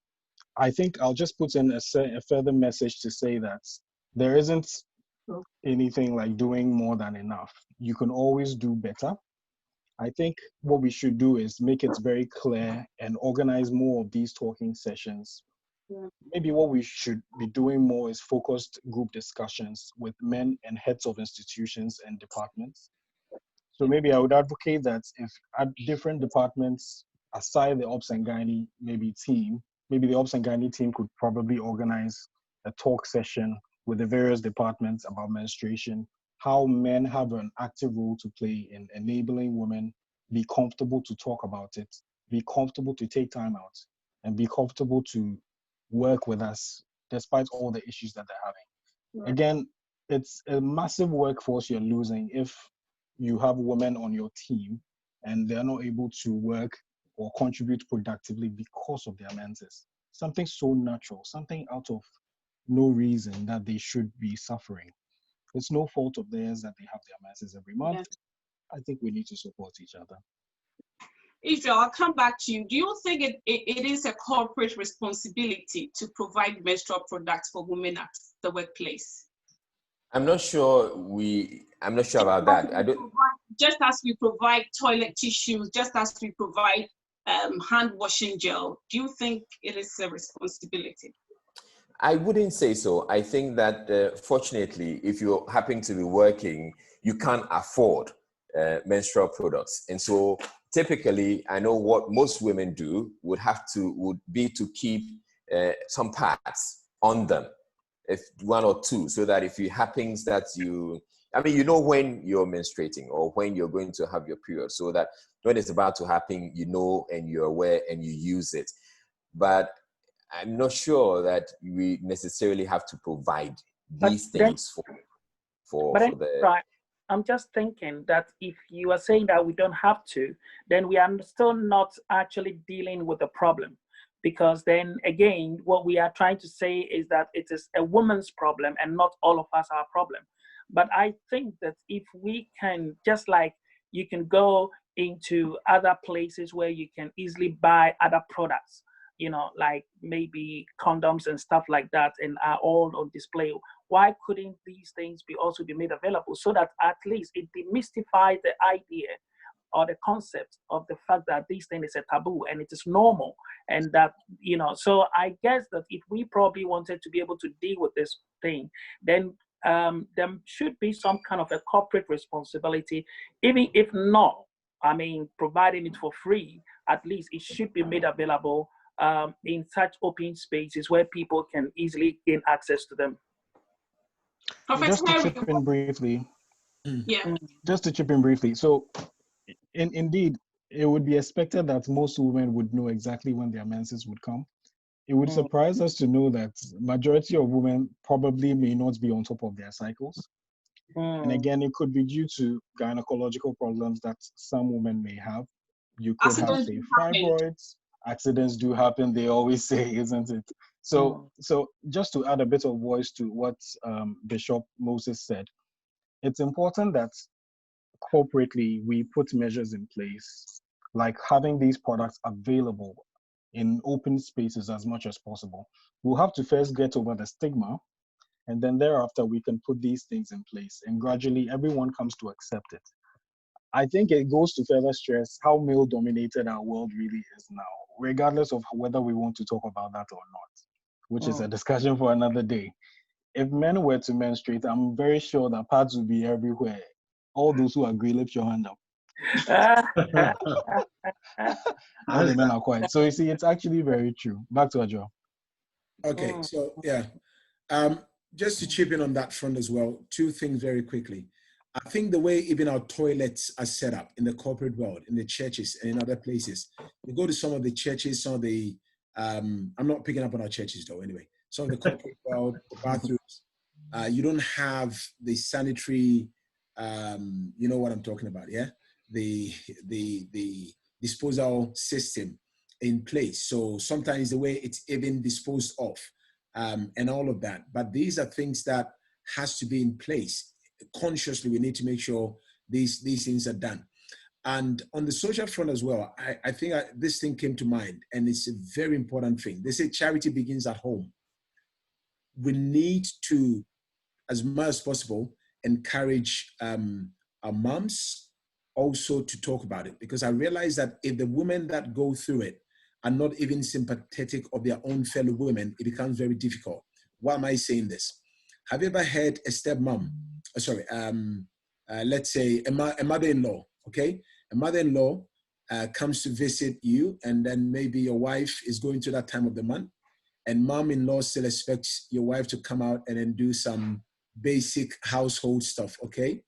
[SPEAKER 6] I think I'll just put in a further message to say that there isn't anything like doing more than enough. You can always do better. I think what we should do is make it very clear and organize more of these talking sessions. Maybe what we should be doing more is focused group discussions with men and heads of institutions and departments. So maybe I would advocate that if at different departments, aside the Ops and Gynae team, maybe the Ops and Gynae team could probably organize a talk session with the various departments about menstruation, how men have an active role to play in enabling women be comfortable to talk about it, be comfortable to take time out, and be comfortable to work with us despite all the issues that they're having. Again, it's a massive workforce you're losing if you have women on your team and they're not able to work or contribute productively because of their menses. Something so natural, something out of no reason that they should be suffering. It's no fault of theirs that they have their menses every month.
[SPEAKER 1] Yes.
[SPEAKER 6] I think we need to support each other.
[SPEAKER 1] Israel, I'll come back to you. Do you think it is a corporate responsibility to provide menstrual products for women at the workplace?
[SPEAKER 2] I'm not sure about that. I don't.
[SPEAKER 1] Just as we provide toilet tissues, just as we provide hand washing gel, do you think it is a responsibility?
[SPEAKER 2] I wouldn't say so. I think that fortunately, if you happen to be working, you can't afford menstrual products. And so typically, I know what most women do would be to keep some pads on them, if one or two, so that if it happens that you know when you're menstruating or when you're going to have your period, so that when it's about to happen, you know, and you're aware and you use it. But I'm not sure that we necessarily have to provide these things for the.
[SPEAKER 4] Right. I'm just thinking that if you are saying that we don't have to, then we are still not actually dealing with the problem. Because then again, what we are trying to say is that it is a woman's problem and not all of us are a problem. But I think that if we can, just like you can go into other places where you can easily buy other products, you know, like maybe condoms and stuff like that, and are all on display. Why couldn't these things also be made available so that at least it demystifies the idea or the concept of the fact that this thing is a taboo and it is normal, and that, you know, so I guess that if we probably wanted to be able to deal with this thing, then there should be some kind of a corporate responsibility, even if not, I mean, providing it for free, at least it should be made available in such open spaces where people can easily gain access to them.
[SPEAKER 6] Just to chip in briefly.
[SPEAKER 1] Yeah.
[SPEAKER 6] Just to chip in briefly. So, indeed, it would be expected that most women would know exactly when their menses would come. It would surprise us to know that majority of women probably may not be on top of their cycles. And again, it could be due to gynecological problems that some women may have. You could have, say, fibroids. Accidents do happen, they always say, isn't it? So just to add a bit of voice to what Bishop Moses said, it's important that corporately we put measures in place, like having these products available in open spaces as much as possible. We'll have to first get over the stigma, and then thereafter we can put these things in place, and gradually everyone comes to accept it. I think it goes to further stress how male-dominated our world really is now, regardless of whether we want to talk about that or not, which is a discussion for another day. If men were to menstruate, I'm very sure that pads would be everywhere. All those who agree, lift your hand up. All the men are quiet. So you see, it's actually very true. Back to Adjo.
[SPEAKER 3] Okay, so yeah, just to chip in on that front as well, two things very quickly. I think the way even our toilets are set up in the corporate world, in the churches and in other places, you go to some of the churches, some of the, I'm not picking up on our churches though, anyway, some of the corporate world, the bathrooms, you don't have the sanitary, you know what I'm talking about, yeah? The disposal system in place. So sometimes the way it's even disposed of and all of that. But these are things that has to be in place. Consciously, we need to make sure these things are done. And on the social front as well, I think this thing came to mind, and it's a very important thing. They say charity begins at home. We need to, as much as possible, encourage our moms also to talk about it, because I realize that if the women that go through it are not even sympathetic of their own fellow women, it becomes very difficult. Why am I saying this? Have you ever had a stepmom? Let's say a mother-in-law, okay? A mother-in-law comes to visit you, and then maybe your wife is going through that time of the month, and mom-in-law still expects your wife to come out and then do some basic household stuff, okay?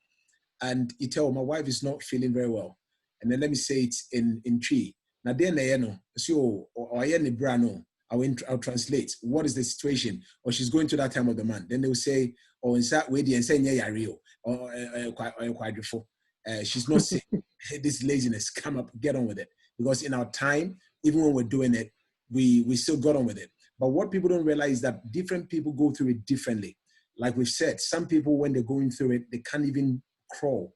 [SPEAKER 3] And you tell her, my wife is not feeling very well. And then let me say it in Tree. Now then, so I'll translate. What is the situation? Or she's going to that time of the month. Then they'll say, oh, in that way, and say, yeah, real. Or quite beautiful. She's not sick. This laziness, come up, get on with it. Because in our time, even when we're doing it, we still got on with it. But what people don't realize is that different people go through it differently. Like we've said, some people, when they're going through it, they can't even crawl,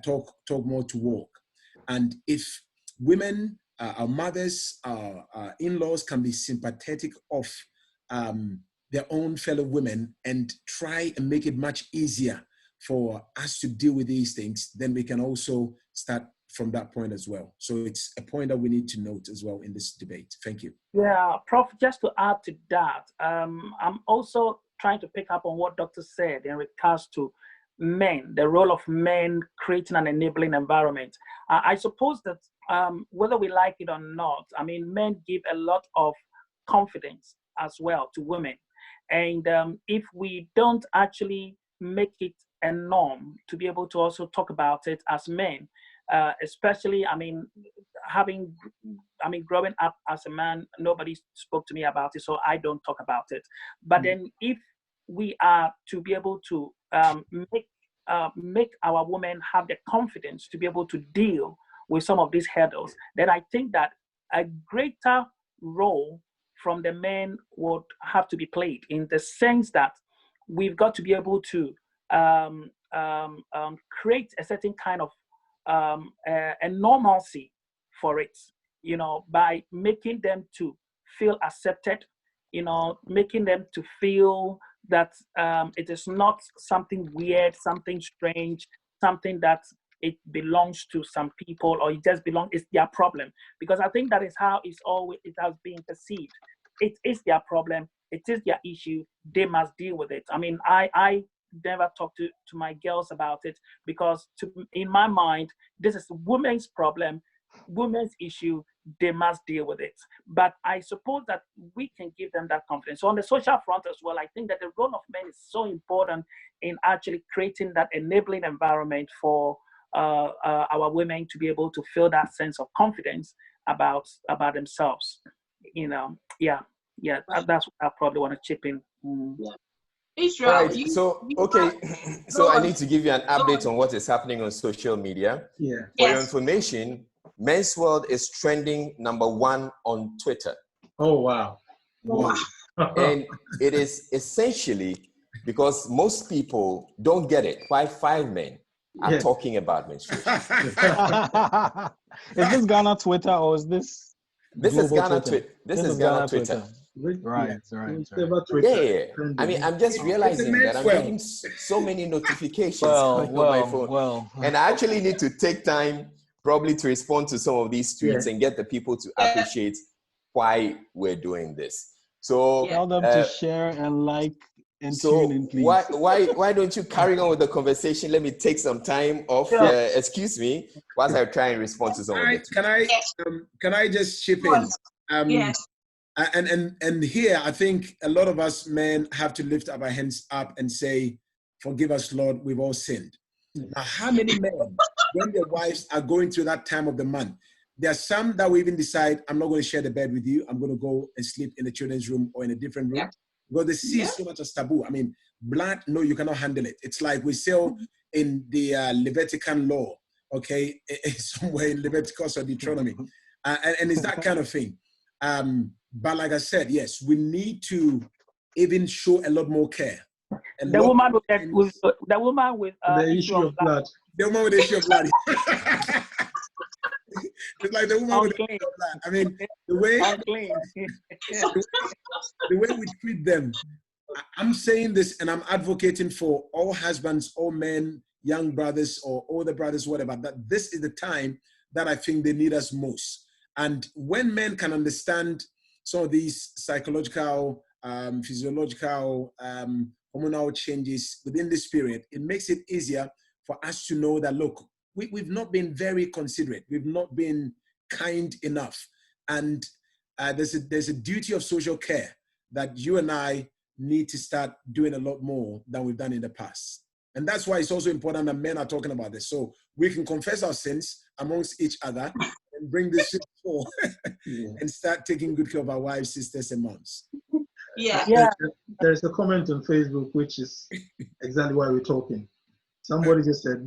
[SPEAKER 3] talk more to walk. And if women, our mothers, our in-laws can be sympathetic of their own fellow women and try and make it much easier for us to deal with these things, then we can also start from that point as well. So it's a point that we need to note as well in this debate. Thank you.
[SPEAKER 4] Yeah, Prof, just to add to that, I'm also trying to pick up on what Dr. said in regards to men, the role of men creating an enabling environment. I suppose that whether we like it or not, I mean, men give a lot of confidence as well to women. And if we don't actually make it a norm to be able to also talk about it as men, especially, growing up as a man, nobody spoke to me about it, so I don't talk about it. But then if we are to be able to make our women have the confidence to be able to deal with some of these hurdles, then I think that a greater role from the men would have to be played, in the sense that we've got to be able to create a certain kind of a normalcy for it, by making them to feel accepted, making them to feel that it is not something weird, something strange, something that it belongs to some people, or it just belongs, it's their problem. Because I think that is how it has been perceived. It is their problem, it is their issue, they must deal with it. I mean, I never talk to my girls about it, because in my mind, this is women's problem, women's issue, they must deal with it. But I suppose that we can give them that confidence. So on the social front as well, I think that the role of men is so important in actually creating that enabling environment for our women to be able to feel that sense of confidence about themselves. That's what I probably want to chip in.
[SPEAKER 1] Yeah. Israel,
[SPEAKER 2] right. So I need to give you an update on what is happening on social media.
[SPEAKER 3] Yeah.
[SPEAKER 2] For your information, Men's World is trending #1 on Twitter.
[SPEAKER 3] Oh, wow.
[SPEAKER 1] Wow.
[SPEAKER 2] And it is essentially because most people don't get it why 5 men are talking about menstruation.
[SPEAKER 6] Is this Ghana Twitter, or is this
[SPEAKER 2] This is Ghana
[SPEAKER 6] Twitter?
[SPEAKER 2] This is Ghana Twitter.
[SPEAKER 6] Right.
[SPEAKER 2] Yeah. I mean, I'm just realizing that I'm getting so many notifications coming on my phone. And I actually need to take time probably to respond to some of these tweets and get the people to appreciate why we're doing this. So
[SPEAKER 6] tell them to share and like
[SPEAKER 5] and
[SPEAKER 2] So
[SPEAKER 5] tune in, please.
[SPEAKER 2] why don't you carry on with the conversation? Let me take some time off.
[SPEAKER 4] Yeah.
[SPEAKER 2] Excuse me, whilst I try and respond to some of it.
[SPEAKER 3] Can I just chip in?
[SPEAKER 1] Yes.
[SPEAKER 3] And here, I think a lot of us men have to lift up our hands up and say, "Forgive us, Lord, we've all sinned." Now, how many men, when their wives are going through that time of the month, there are some that will even decide, "I'm not going to share the bed with you. I'm going to go and sleep in the children's room or in a different room."
[SPEAKER 1] Yeah.
[SPEAKER 3] Because they see so much as taboo. I mean, blood, no, you cannot handle it. It's like we say in the Levitican law, okay, somewhere in Leviticus or Deuteronomy. And it's that kind of thing. But like I said, yes, we need to even show a lot more care.
[SPEAKER 4] The woman with the
[SPEAKER 5] issue of blood.
[SPEAKER 3] The woman with the issue of blood. It's like the woman with the issue of blood. I mean, the way we treat them. I'm saying this and I'm advocating for all husbands, all men, young brothers or older brothers, whatever, that this is the time that I think they need us most. And when men can understand some of these psychological, physiological, hormonal changes within this period, it makes it easier for us to know that, look, we've not been very considerate. We've not been kind enough. And there's a duty of social care that you and I need to start doing a lot more than we've done in the past. And that's why it's also important that men are talking about this. So we can confess our sins amongst each other and bring this shit forward and start taking good care of our wives, sisters, and moms.
[SPEAKER 1] Yeah.
[SPEAKER 5] There's a comment on Facebook, which is exactly why we're talking. Somebody just said,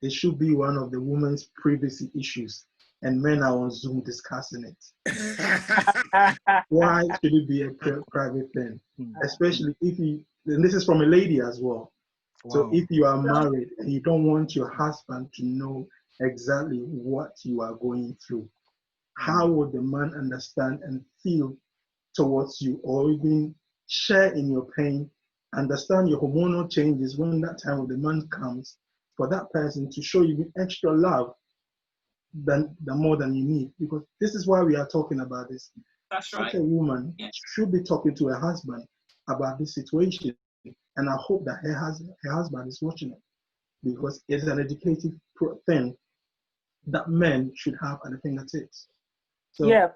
[SPEAKER 5] it should be one of the women's privacy issues, and men are on Zoom discussing it. Why should it be a private thing? Especially if and this is from a lady as well. Wow. So if you are married and you don't want your husband to know exactly what you are going through, how would the man understand and feel towards you, or even share in your pain, understand your hormonal changes when that time of the month comes, for that person to show you extra love than more than you need? Because this is why we are talking about this.
[SPEAKER 1] That's right.
[SPEAKER 5] Such a woman should be talking to her husband about this situation, and I hope that her husband is watching it, because it's an educative thing that men should have at the fingertips. So,
[SPEAKER 4] yeah,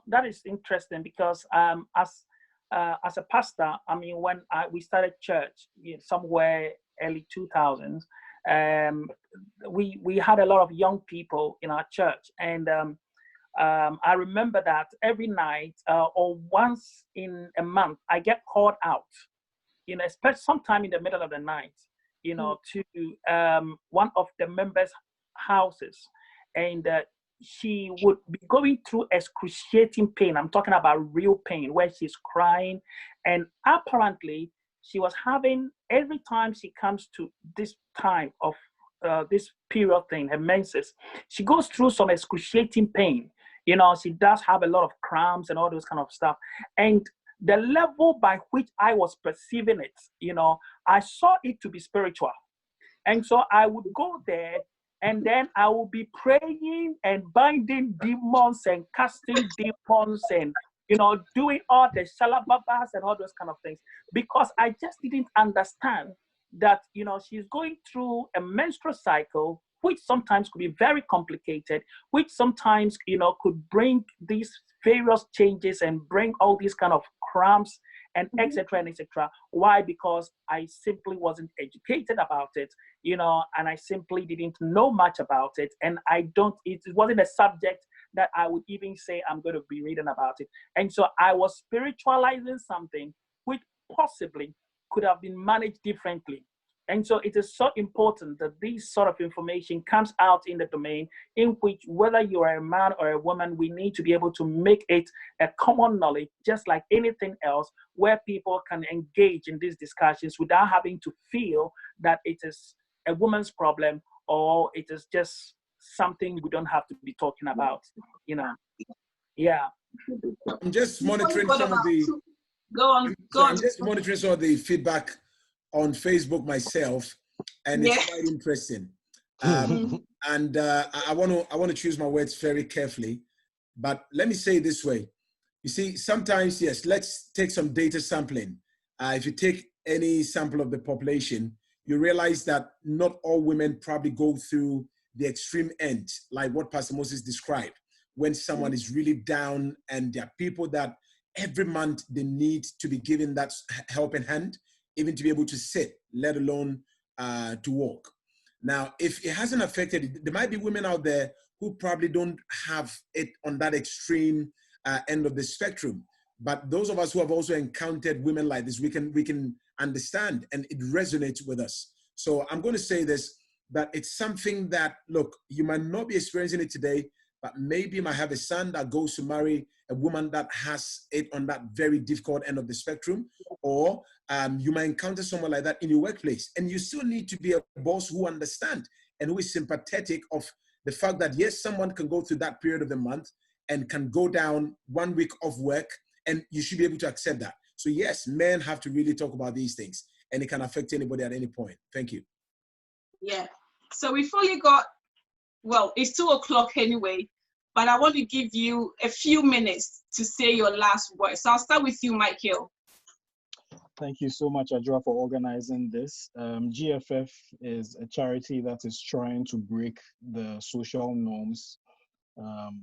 [SPEAKER 4] that is interesting, because as a pastor, I mean, when we started church somewhere early 2000s, we had a lot of young people in our church, and I remember that every night or once in a month, I get called out, especially sometime in the middle of the night, to one of the members' houses, and she would be going through excruciating pain. I'm talking about real pain, where she's crying, and apparently she was having, every time she comes to this time of this period thing, her menses, she goes through some excruciating pain. She does have a lot of cramps and all those kind of stuff. And the level by which I was perceiving it, I saw it to be spiritual. And so I would go there, and then I will be praying and binding demons and casting demons and, doing all the shalababas and all those kind of things, because I just didn't understand that, she's going through a menstrual cycle, which sometimes could be very complicated, which sometimes, could bring these various changes and bring all these kind of cramps and etc. and etc. Why? Because I simply wasn't educated about it, and I simply didn't know much about it. And it wasn't a subject that I would even say I'm going to be reading about it. And so I was spiritualizing something which possibly could have been managed differently. And so it is so important that this sort of information comes out in the domain in which, whether you are a man or a woman, we need to be able to make it a common knowledge, just like anything else, where people can engage in these discussions without having to feel that it is a woman's problem or it is just something we don't have to be talking about, Yeah.
[SPEAKER 3] I'm just monitoring some of the...
[SPEAKER 1] Go on.
[SPEAKER 3] I'm just monitoring some of the feedback on Facebook myself, and it's quite interesting. And I want to choose my words very carefully, but let me say it this way. You see, sometimes, yes, let's take some data sampling. if you take any sample of the population, you realize that not all women probably go through the extreme end, like what Pastor Moses described, when someone is really down and there are people that every month they need to be given that helping hand, even to be able to sit, let alone to walk. Now, if it hasn't affected, there might be women out there who probably don't have it on that extreme end of the spectrum. But those of us who have also encountered women like this, we can understand, and it resonates with us. So I'm going to say this, that it's something that, look, you might not be experiencing it today, but maybe you might have a son that goes to marry a woman that has it on that very difficult end of the spectrum, or you might encounter someone like that in your workplace, and you still need to be a boss who understands and who is sympathetic of the fact that, yes, someone can go through that period of the month and can go down 1 week of work, and you should be able to accept that. So yes, men have to really talk about these things, and it can affect anybody at any point. Thank you.
[SPEAKER 1] Yeah. So we've only got, well, it's 2 o'clock anyway, but I want to give you a few minutes to say your last words. So I'll start with you, Michael.
[SPEAKER 6] Thank you so much, Adjoa, for organizing this. GFF is a charity that is trying to break the social norms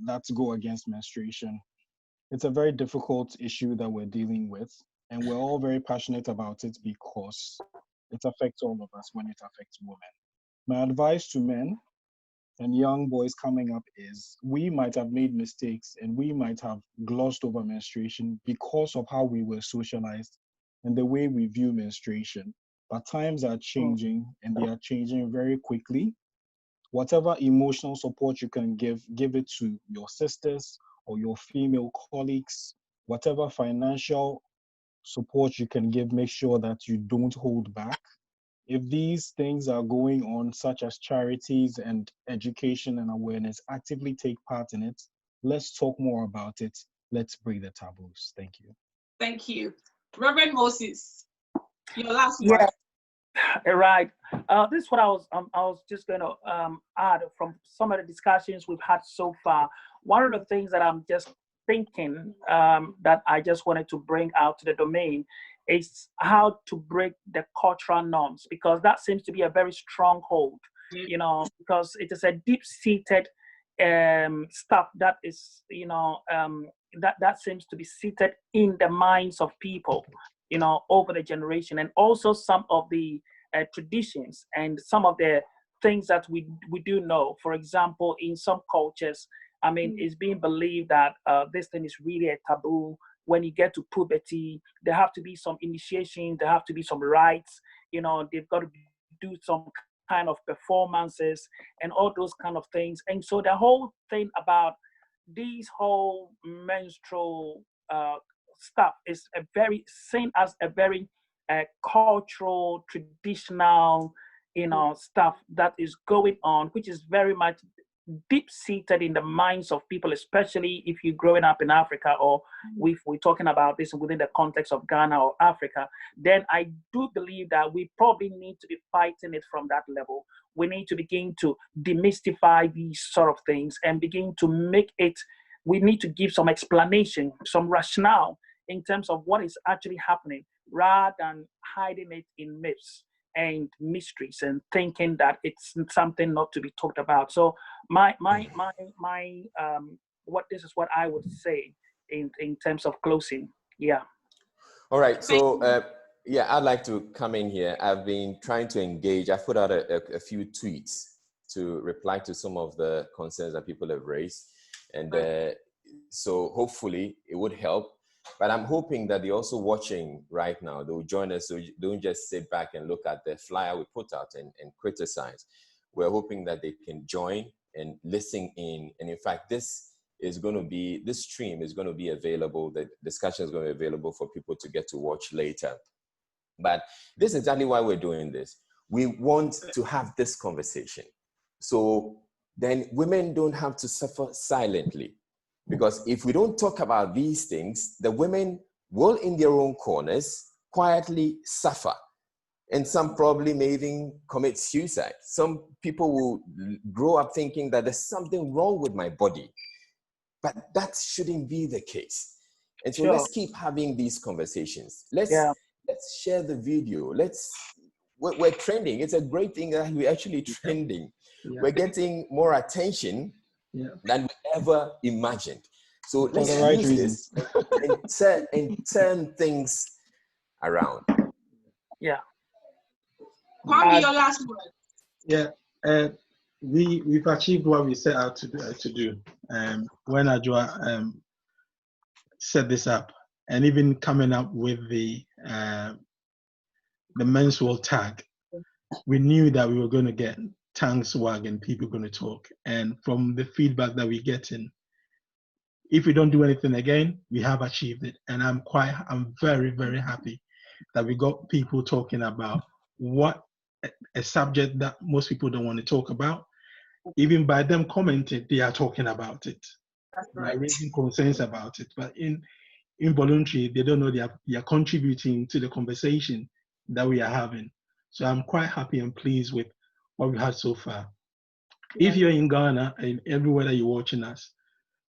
[SPEAKER 6] that go against menstruation. It's a very difficult issue that we're dealing with, and we're all very passionate about it because it affects all of us when it affects women. My advice to men and young boys coming up is, we might have made mistakes and we might have glossed over menstruation because of how we were socialized and the way we view menstruation. But times are changing, and they are changing very quickly. Whatever emotional support you can give it to your sisters or your female colleagues. Whatever financial support you can give, make sure that you don't hold back. If these things are going on, such as charities and education and awareness, actively take part in it. Let's talk more about it. Let's break the taboos. Thank you.
[SPEAKER 1] Thank you. Reverend Moses, your last
[SPEAKER 4] Yeah,
[SPEAKER 1] word.
[SPEAKER 4] right. This is what I was just going to add from some of the discussions we've had so far. One of the things that I'm just thinking that I just wanted to bring out to the domain is how to break the cultural norms, because that seems to be a very stronghold, you know, because it is a deep-seated stuff that is, you know, that seems to be seated in the minds of people, you know, over the generation, and also some of the traditions and some of the things that we do know. For example, in some cultures, I mean, it's being believed that this thing is really a taboo. When you get to puberty, there have to be some initiation, there have to be some rites, you know, they've got to do some kind of performances and all those kind of things. And so the whole thing about these whole menstrual stuff is seen as a very cultural, traditional, you know, stuff that is going on, which is very much deep-seated in the minds of people, especially if you're growing up in Africa, or if we're talking about this within the context of Ghana or Africa, then I do believe that we probably need to be fighting it from that level. We need to begin to demystify these sort of things and begin to make it, we need to give some explanation, some rationale in terms of what is actually happening, rather than hiding it in myths and mysteries and thinking that it's something not to be talked about. So what this is what I would say in terms of closing. Yeah.
[SPEAKER 2] All right. So yeah, I'd like to come in here. I've been trying to engage. I've put out a few tweets to reply to some of the concerns that people have raised, and so hopefully it would help. But I'm hoping that they're also watching right now. They will join us, so you don't just sit back and look at the flyer we put out and criticize. We're hoping that they can join and listen in. And in fact, this stream is going to be available. The discussion is going to be available for people to get to watch later. But this is exactly why we're doing this. We want to have this conversation, so then women don't have to suffer silently. Because if we don't talk about these things, the women will, in their own corners, quietly suffer. And some probably may even commit suicide. Some people will grow up thinking that there's something wrong with my body. But that shouldn't be the case. And so let's keep having these conversations. Let's let's share the video. We're trending. It's a great thing that we're actually trending.
[SPEAKER 5] Yeah.
[SPEAKER 2] We're getting more attention than we ever imagined. So
[SPEAKER 6] For
[SPEAKER 2] let's
[SPEAKER 6] the right
[SPEAKER 2] use
[SPEAKER 6] reasons.
[SPEAKER 2] this and turn things around.
[SPEAKER 4] Yeah.
[SPEAKER 1] Kwame, your last word.
[SPEAKER 5] Yeah, we've achieved what we set out to do. When Ajua set this up, and even coming up with the menstrual tag, we knew that we were going to get tongues wag and people going to talk. And from the feedback that we're getting, if we don't do anything again, we have achieved it. And I'm very, very happy that we got people talking about what a subject that most people don't want to talk about. Even by them commenting, they are talking about it.
[SPEAKER 1] That's
[SPEAKER 5] They are
[SPEAKER 1] right.
[SPEAKER 5] raising concerns about it. But involuntary, they don't know they are contributing to the conversation that we are having. So I'm quite happy and pleased with what we've had so far. If you're in Ghana and everywhere that you're watching us,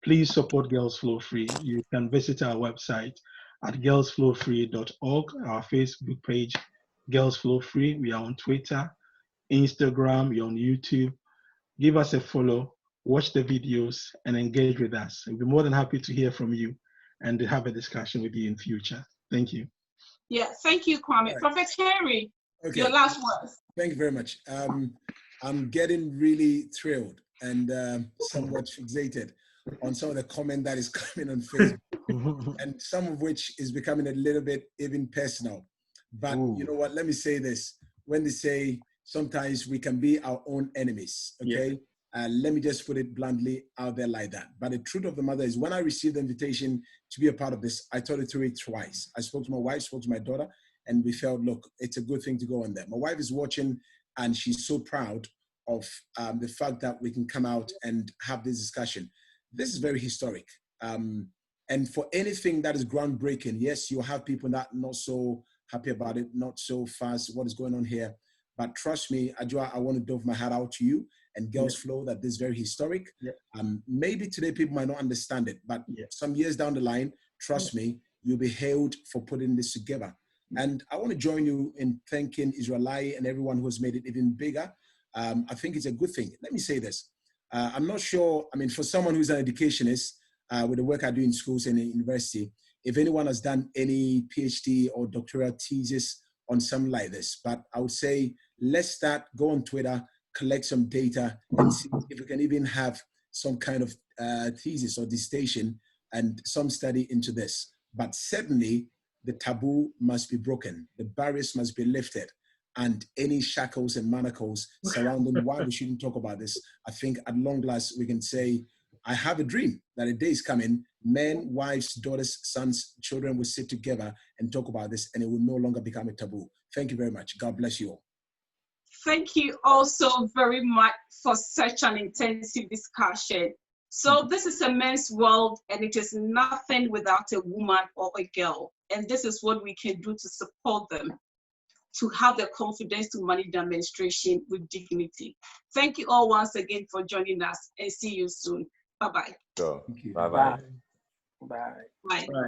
[SPEAKER 5] please support Girls Flow Free. You can visit our website at girlsflowfree.org, our Facebook page, Girls Flow Free. We are on Twitter, Instagram, we're on YouTube. Give us a follow, watch the videos, and engage with us. We'll be more than happy to hear from you and to have a discussion with you in future. Thank you.
[SPEAKER 1] Yeah, thank you, Kwame.
[SPEAKER 3] Right.
[SPEAKER 1] Prophet Henry,
[SPEAKER 3] Okay.
[SPEAKER 1] your last words.
[SPEAKER 3] Thank you very much. I'm getting really thrilled and somewhat fixated on some of the comment that is coming on Facebook, and some of which is becoming a little bit even personal. But you know what? Let me say this. When they say sometimes we can be our own enemies, okay? Let me just put it bluntly out there like that. But the truth of the matter is, when I received the invitation to be a part of this, I thought it through it twice. I spoke to my wife, spoke to my daughter, and we felt, look, it's a good thing to go on there. My wife is watching, and she's so proud of the fact that we can come out and have this discussion. This is very historic. And for anything that is groundbreaking, yes, you'll have people that not so happy about it, not so fast, what is going on here. But trust me, Ajua, I want to dove my hat out to you and Girls Flow that this is very historic. Maybe today people might not understand it, but some years down the line, trust me, you'll be hailed for putting this together. And I want to join you in thanking Israeli and everyone who has made it even bigger. I think it's a good thing. Let me say this. I'm not sure, I mean, for someone who's an educationist, with the work I do in schools and in university, if anyone has done any PhD or doctoral thesis on something like this, but I would say, let's start, go on Twitter, collect some data and see if we can even have some kind of thesis or dissertation and some study into this. But certainly the taboo must be broken. The barriers must be lifted. And any shackles and manacles surrounding why we shouldn't talk about this, I think at long last we can say, I have a dream that a day is coming, men, wives, daughters, sons, children will sit together and talk about this, and it will no longer become a taboo. Thank you very much. God bless you all.
[SPEAKER 1] Thank you also very much for such an intensive discussion. So this is a men's world, and it is nothing without a woman or a girl. And this is what we can do to support them, to have the confidence to manage their menstruation with dignity. Thank you all once again for joining us, and see you soon. Bye-bye.
[SPEAKER 2] So,
[SPEAKER 3] Thank you.
[SPEAKER 2] bye-bye.
[SPEAKER 4] Bye.
[SPEAKER 1] Bye.